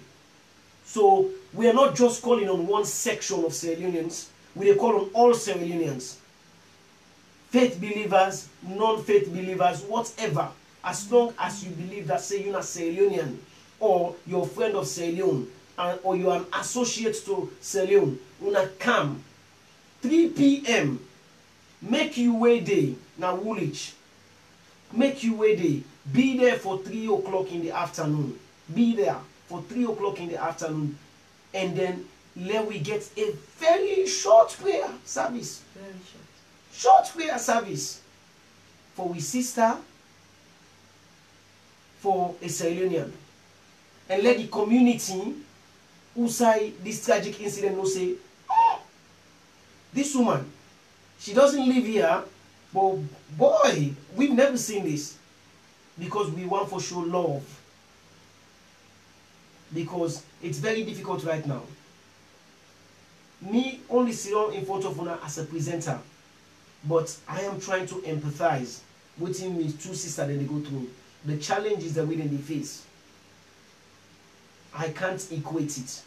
So we are not just calling on one section of Sierra Leoneans, we call on all Sierra Leoneans. Faith believers, non-faith believers, whatever. As long as you believe that say you're a Sierra Leonean or you're a friend of Sierra Leone or you're an associate to Sierra Leone, una come 3 p.m. Make you way day na Woolwich. Make you way day. Be there for 3 o'clock in the afternoon. Be there for 3 o'clock in the afternoon. And then let we get a very short prayer service. Very short. Short prayer service for we sister, for a Sierra Leonean. And let the community who say this tragic incident know say, oh, this woman, she doesn't live here, but boy, we've never seen this. Because we want for show love. Because it's very difficult right now. Me only sit on in front of Una as a presenter, but I am trying to empathize with him, his two sisters that they go through. The challenges that we they face. I can't equate it.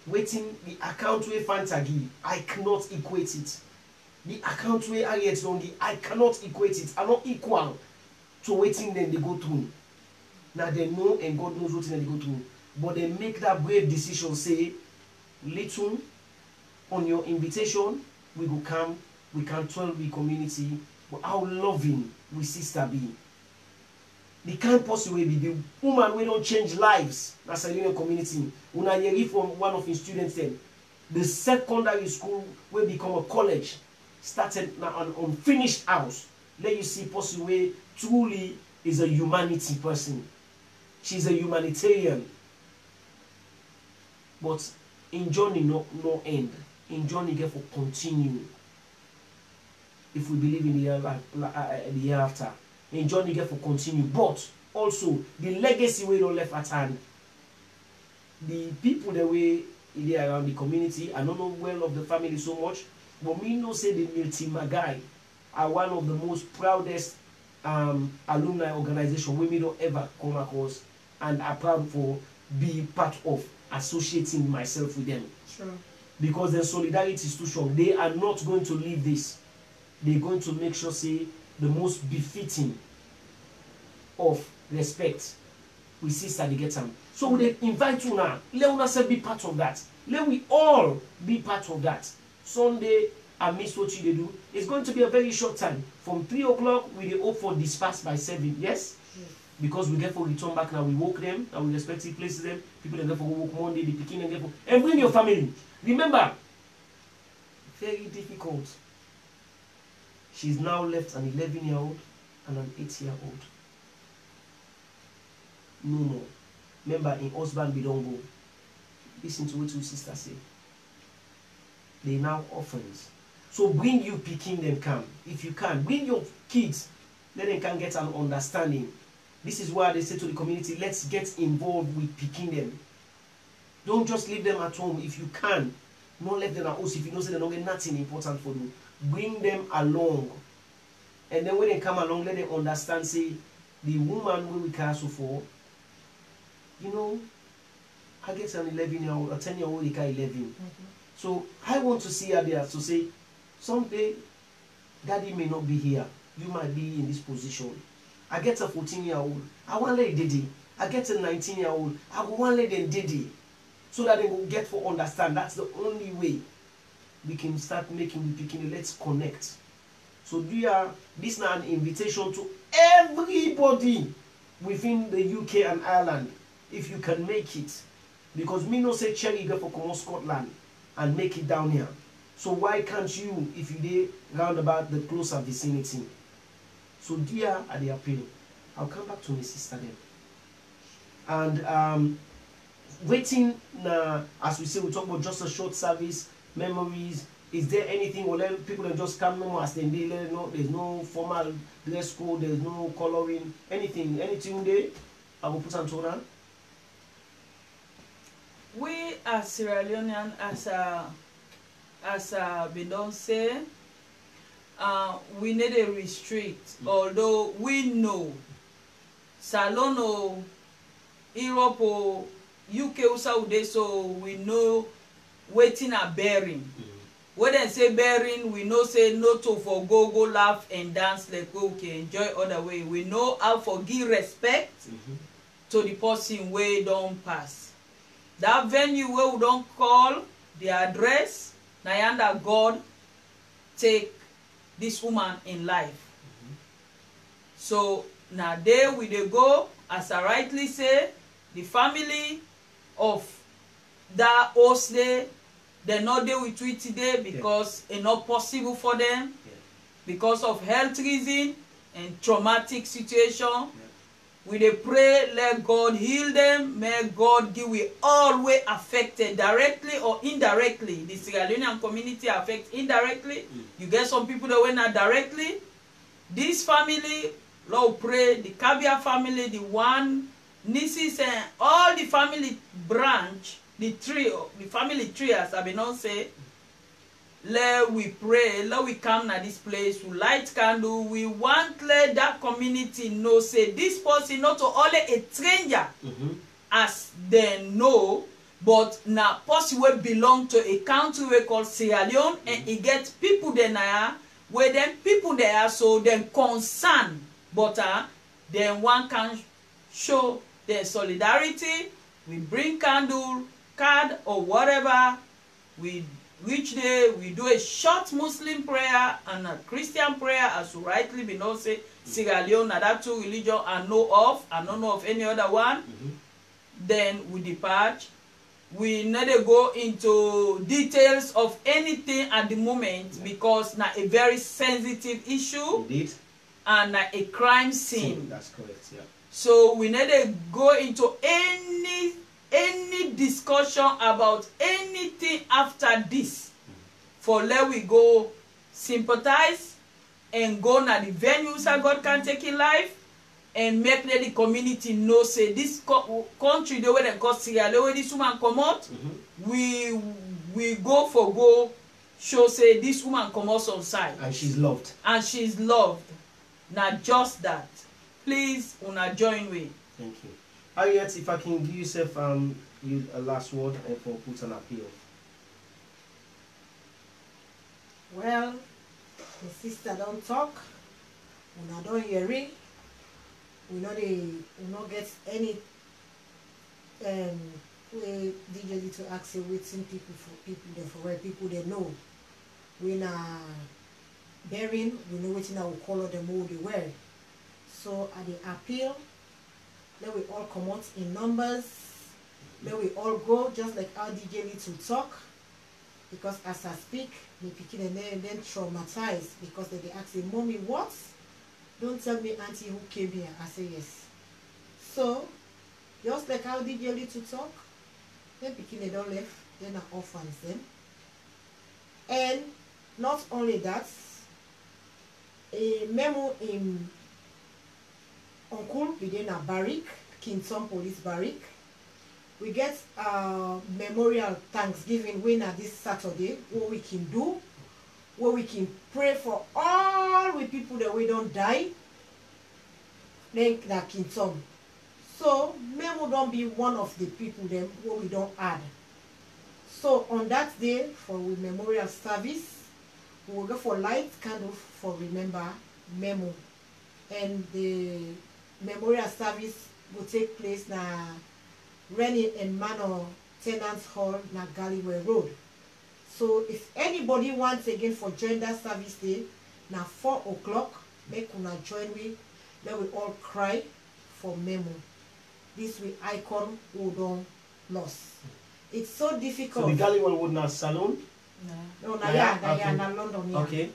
Waiting the account where Fanta give, I cannot equate it. The account where Harriet don't give, I cannot equate it. I'm not equal to waiting them they go through. Now they know and God knows what they go through. But they make that brave decision, say, little on your invitation, we will come, we can 12 the community, but how loving we sister be. The kind person will be the woman we don't change lives in a Sierra community. When I hear from one of his students then, the secondary school will become a college, started now an unfinished house. Let you see person where truly is a humanity person. She's a humanitarian. But in journey no end. In journey get for continue. if we believe in the hereafter. And journey get for continue, but also the legacy we don't left at hand. The people that we there around the community, I don't know well of the family so much, but me know say the Milty Magai are one of the most proudest alumni organization we don't ever come across, and are proud for be part of associating myself with them. Sure. Because their solidarity is too strong. They are not going to leave this. They're going to make sure say the most befitting of respect we sister they get them. So we invite you now. Let us be part of that. Let we all be part of that. Sunday, I miss what you do. It's going to be a very short time. From 3 o'clock, we hope for disperse by 7. Yes? Because we get for return back now. We walk them, and we respectively place them. People that get for walk Monday, the picking and get for. And bring your family. Remember, very difficult. She's now left an 11-year-old and an 8-year-old. No more. Remember, in husband we don't go. Listen to what two sisters say. They now orphans. So bring you picking them come. If you can, bring your kids. Let them can get an understanding. This is why they say to the community, let's get involved with picking them. Don't just leave them at home. If you can, not let them at home. If you know say they don't get nothing important for you, bring them along. And then when they come along, let them understand, say, the woman who we castle for, you know, I get an 11-year-old, a 10-year-old, they got 11. So I want to see her there to say, someday, daddy may not be here. You might be in this position. I get a 14-year-old, I want to let Diddy. I get a 19-year-old, I want to let them Diddy. So that they will get to understand. That's the only way we can start making the picking. Let's connect. So this is now an invitation to everybody within the UK and Ireland, if you can make it. Because me no say Cherry go for come Scotland and make it down here. So why can't you if you did round about the closer vicinity? So dear are the appeal. I'll come back to my sister then. And waiting as we say, we talk about just a short service, memories. Is there anything or let people that just come no as they let know there's no formal dress code, there's no coloring, anything there? I will put on toner. We as Sierra Leonean, as we don't say, we need a restrict. Although we know, Salone or Europe or UK or Saudi, so we know waiting a bearing. When they say bearing, we know say no to for go laugh and dance like okay enjoy other way. We know how for give respect to the person where don't pass. That venue where we don't call the address, Nayanda God take this woman in life. So now there we they go, as I rightly say, the family of that host day, they're not there with we today because it's not possible for them because of health reason and traumatic situation. We they pray, let God heal them. May God give we all way affected directly or indirectly. The Sierra Leonean community affect indirectly. You get some people that went not directly. This family, Lord pray, the Kabia family, the one nieces and all the family branch, the family tree as I been not say. Let we pray, let we come to this place, we light candle, we want let that community know, say this person not only a stranger as they know, but now person will belong to a country we call Sierra Leone and it get people there where them people there so then concern, but then one can show their solidarity, we bring candle, card or whatever, we which day we do a short Muslim prayer and a Christian prayer, as you rightly be know say Sierra Leone, that two religion I know of, I don't know of any other one. Then we depart. We never go into details of anything at the moment because now a very sensitive issue. Indeed. And a crime scene. That's correct, yeah. So we never go into any discussion about anything after this. For let we go sympathize and go na the venues that God can take in life and make the community know say this country the way they call Syria, the way this woman come out, we go show say this woman come out on side. And she's loved. And she's loved. Not just that. Please, una join me. Thank you. Harriet, if I can give yourself you a last word and for put an appeal. Well, the sister don't talk. Una don't hear it. We not get any way DJ to ask you waiting people they know. We na bearing, we know waiting our color them all they wear. So at the appeal, let we all come out in numbers. Let we all go just like our DJ need to talk. Because as I speak, me picking and then traumatized because they ask me, Mommy, what? Don't tell me auntie who came here. I say yes. So, just like how DJ need to talk, then picking they don't left, then I orphans them. And not only that, a memo in Uncle within a barrack, Kingston Police Barrack. We get a memorial Thanksgiving winner this Saturday, what we can do, where we can pray for all the people that we don't die, then that Kingston. So, memo don't be one of the people them what we don't add. So, on that day, for we memorial service, we will go for light candle for remember memo. And the memorial service will take place na Rennie and Manor Tenants Hall na Galloway Road. So if anybody wants again for join that service day, na 4 o'clock, make una join me. Then we all cry for memo. This we icon who don't lost. It's so difficult. So the Galloway Road na Salone? No, na okay. na London. Yeah. Okay.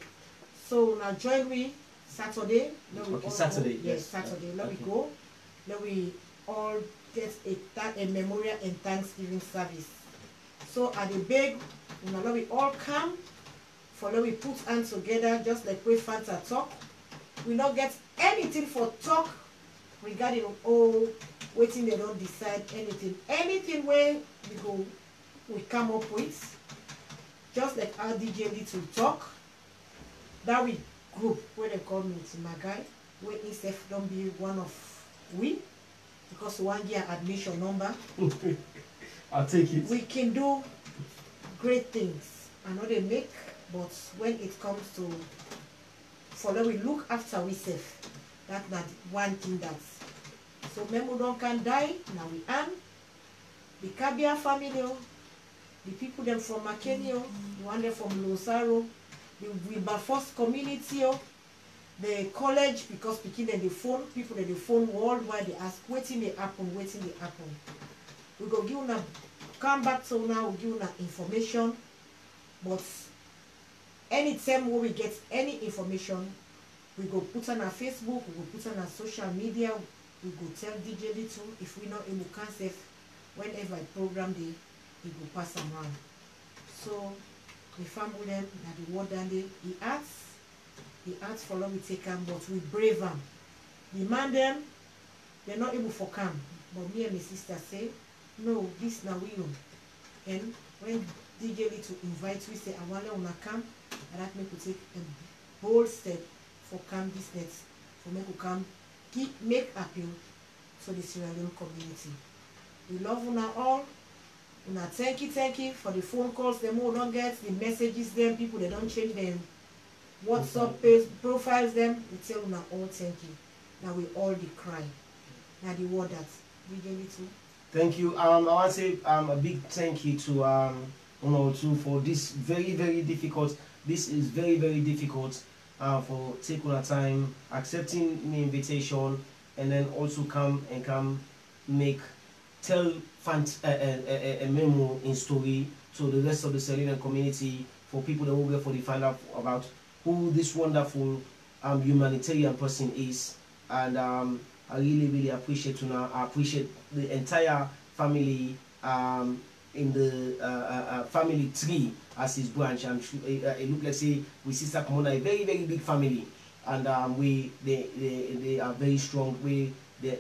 So now join me Saturday. Let we Okay, all Saturday, go. yes. Saturday. Let Okay. we go. Let we all get a memorial and Thanksgiving service. So at the beg, let we all come for let we put hands together just like we Fanta talk. We not get anything for talk regarding waiting they don't decide anything. Anything where we come up with. Just like our DJ need to talk, that we group where they call me my guy, where instead don't be one of we, because one year admission number. I'll take it. We can do great things. I know they make, but when it comes to for that we look after we safe. That's not one thing that's so Memo don't can die, now we earn. The Kabia family. The people them from Makeni, the one them from Losaro, the Wilberforce community, the college, because speaking in the phone, people in the phone worldwide, they ask, waiting they happen. We go give una, come back to now, we give una information, but anytime when we get any information, we go put on our Facebook, we go put on our social media, we go tell DJ Little, if we not able to cancel, whenever I program day, he go pass them around. So we farm with them that the word and he asks for long we take them, but we brave them. Demand them, they're not able for come. But me and my sister say, no, this now we know. And when DJ need to invite, we say, I want to come, and that make we take a bold step for come business, for me to come make appeal to the Sierra Leone community. We love una all. Una thank you for the phone calls them all don't get, the messages them, people they don't change them WhatsApp page profiles them, we tell una all thank you. Now we all the cry. Now the word that we gave it to. Thank you. I want to say a big thank you to for this very, very difficult. This is very, very difficult for taking our time, accepting the invitation, and then also come tell a memo in story to the rest of the Sierra Leone community, for people that will be for the find out about who this wonderful humanitarian person is. And I really appreciate I appreciate the entire family in the family tree as his branch. And it look like say we sister come on a very, very big family. and they are very strong.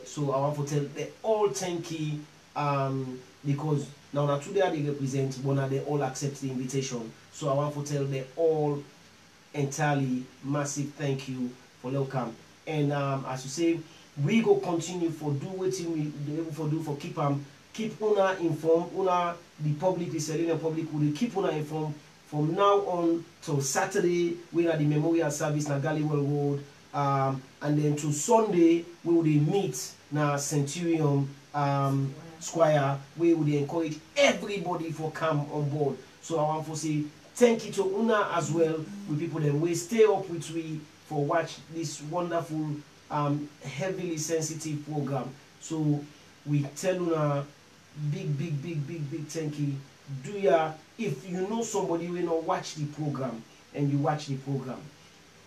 So I want to tell they all thank you because now today they represent, but now they all accept the invitation. So I want to tell they all entirely massive thank you for welcome. And as you say, we go continue for do wetin we dey able for do for keep una informed, una the public, the Salone public will keep una informed from now on till Saturday. We are the memorial service na Galloway Road, and then to Sunday we will meet na Centurion Square. We will encourage everybody for come on board. So I want to say thank you to una as well with people that we stay up with we for watch this wonderful heavily sensitive program. So we tell una big thank you. Do ya, if you know somebody who not watch the program and you watch the program,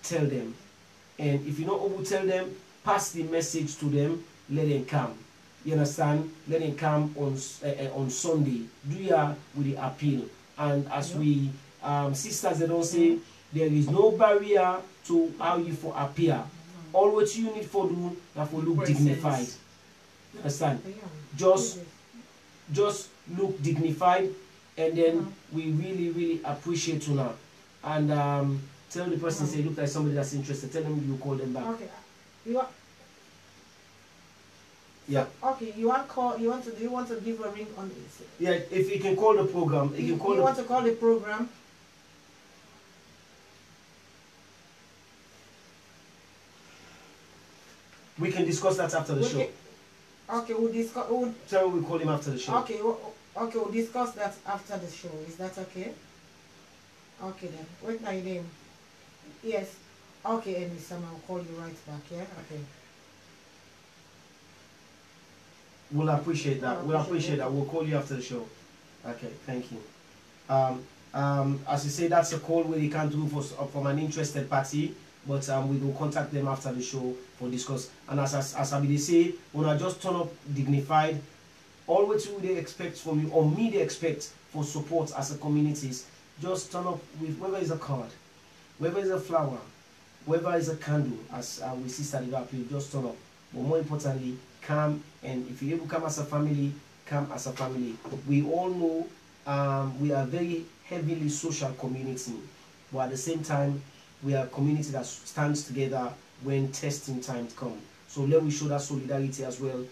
tell them. And if you not able to tell them, pass the message to them, let them come. You understand? Let them come on Sunday. Do ya with the appeal. And as we sisters, they don't say there is no barrier to how you for appear. All what you need for do that for look dignified. You understand? Just look dignified, and then we really appreciate you now. And tell the person, say look like somebody that's interested. Tell them you call them back. Okay. You want? Yeah. Okay. You want call? You want to? Do you want to give a ring on this? Yeah. If you can call the program, you can call. You want to call the program? We can discuss that after the show. Okay, we'll discuss. Tell me we call him after the show. Okay, okay, we'll discuss that after the show. Is that okay? Okay then. What's my name? Yes. Okay, and Sam, I'll call you right back. Yeah. Okay. We'll appreciate that. We'll appreciate that. that. We'll call you after the show. Okay. Thank you. As you say, that's a call where you can do from an interested party. But we will contact them after the show for discuss. And as I be they say, when I just turn up dignified, all what you they expect from you, or me they expect for support as a communities, just turn up with whether it's a card, whether it's a flower, whether it's a candle, as we see started up, you just turn up. But more importantly, come, and if you're able to come as a family, come as a family. We all know we are a very heavily social community, but at the same time, we are a community that stands together when testing times come. So let me show that solidarity as well.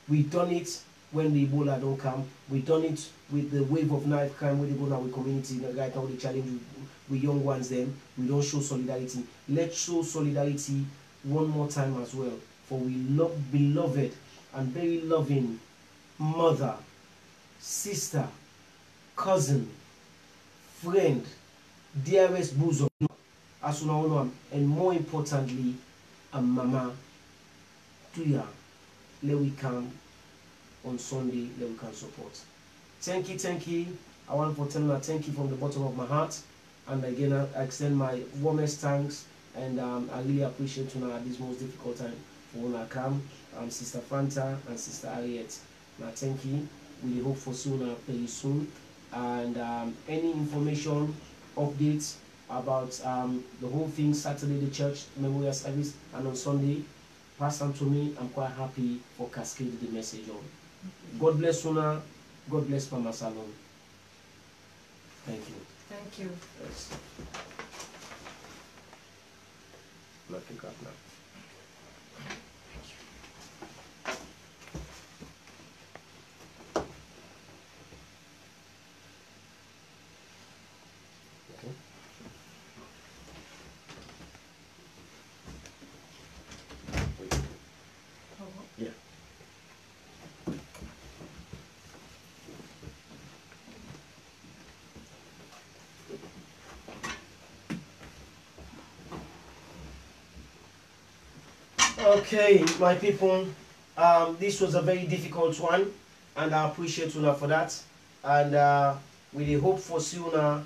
We've done it when the Ebola don't come. We've done it with the wave of knife crime when they go now with community. Right now the challenge with young ones them. We don't show solidarity. Let's show solidarity one more time as well. For we love beloved and very loving mother, sister, cousin, friend, dearest bosom. And more importantly, a mama, Tuya, let we come on Sunday, let we can support. Thank you. I want to tell you thank you from the bottom of my heart. And again, I extend my warmest thanks, and I really appreciate you at this most difficult time for when I come, Sister Fanta and Sister Harriet. Now, thank you. We hope for sooner, very soon. And any information, updates about the whole thing, Saturday the church memorial service, and on Sunday, pass them to me. I'm quite happy for cascade the message on. God bless Una. God bless Mama Salone. Thank you. Thank you. Yes. I'm gonna pick up now. Yeah. Okay, my people, this was a very difficult one, and I appreciate you for that. And we hope for see you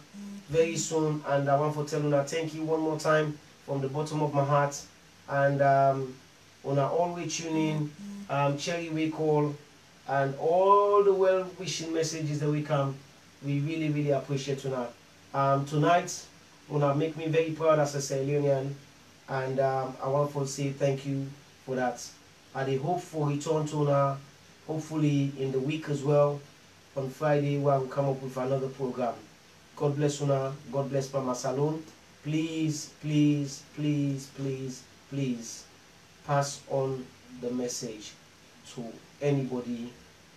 very soon. And I want to tell you thank you one more time from the bottom of my heart. And una always tune in, Cherry we call, and all the well-wishing messages that we come. We really appreciate you now. Tonight, una make me very proud as a Salonean. and I want to say thank you for that. I dey hope for return to una hopefully in the week as well on Friday where we'll come up with another program. God bless una. God bless Mama Salone. Please, please, please, please, please pass on the message to anybody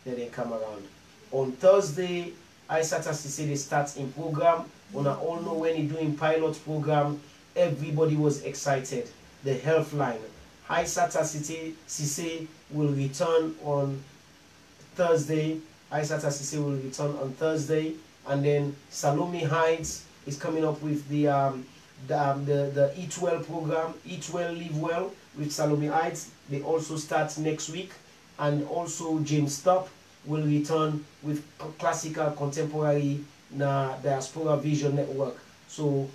that they come around. On Thursday, Isata City starts in program. Una all know when he doing pilot program, everybody was excited. The health line. Isata City Cisse will return on Thursday. Isata Cisse will return on Thursday, and then Salome Heights is coming up with the Eat Well program, Eat Well, Live Well with Salome Heights. They also start next week, and also James Stop will return with classical contemporary na Diaspora Vision Network. So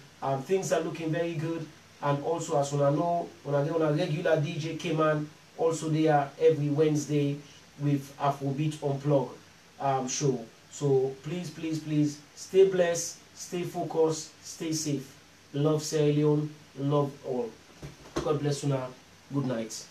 things are looking very good, and also as una know, una get una regular DJ K-Man also there every Wednesday with Afrobeat Unplugged show. So please, please, please stay blessed, stay focused, stay safe. Love Sierra Leone, love all. God bless you now. Good night.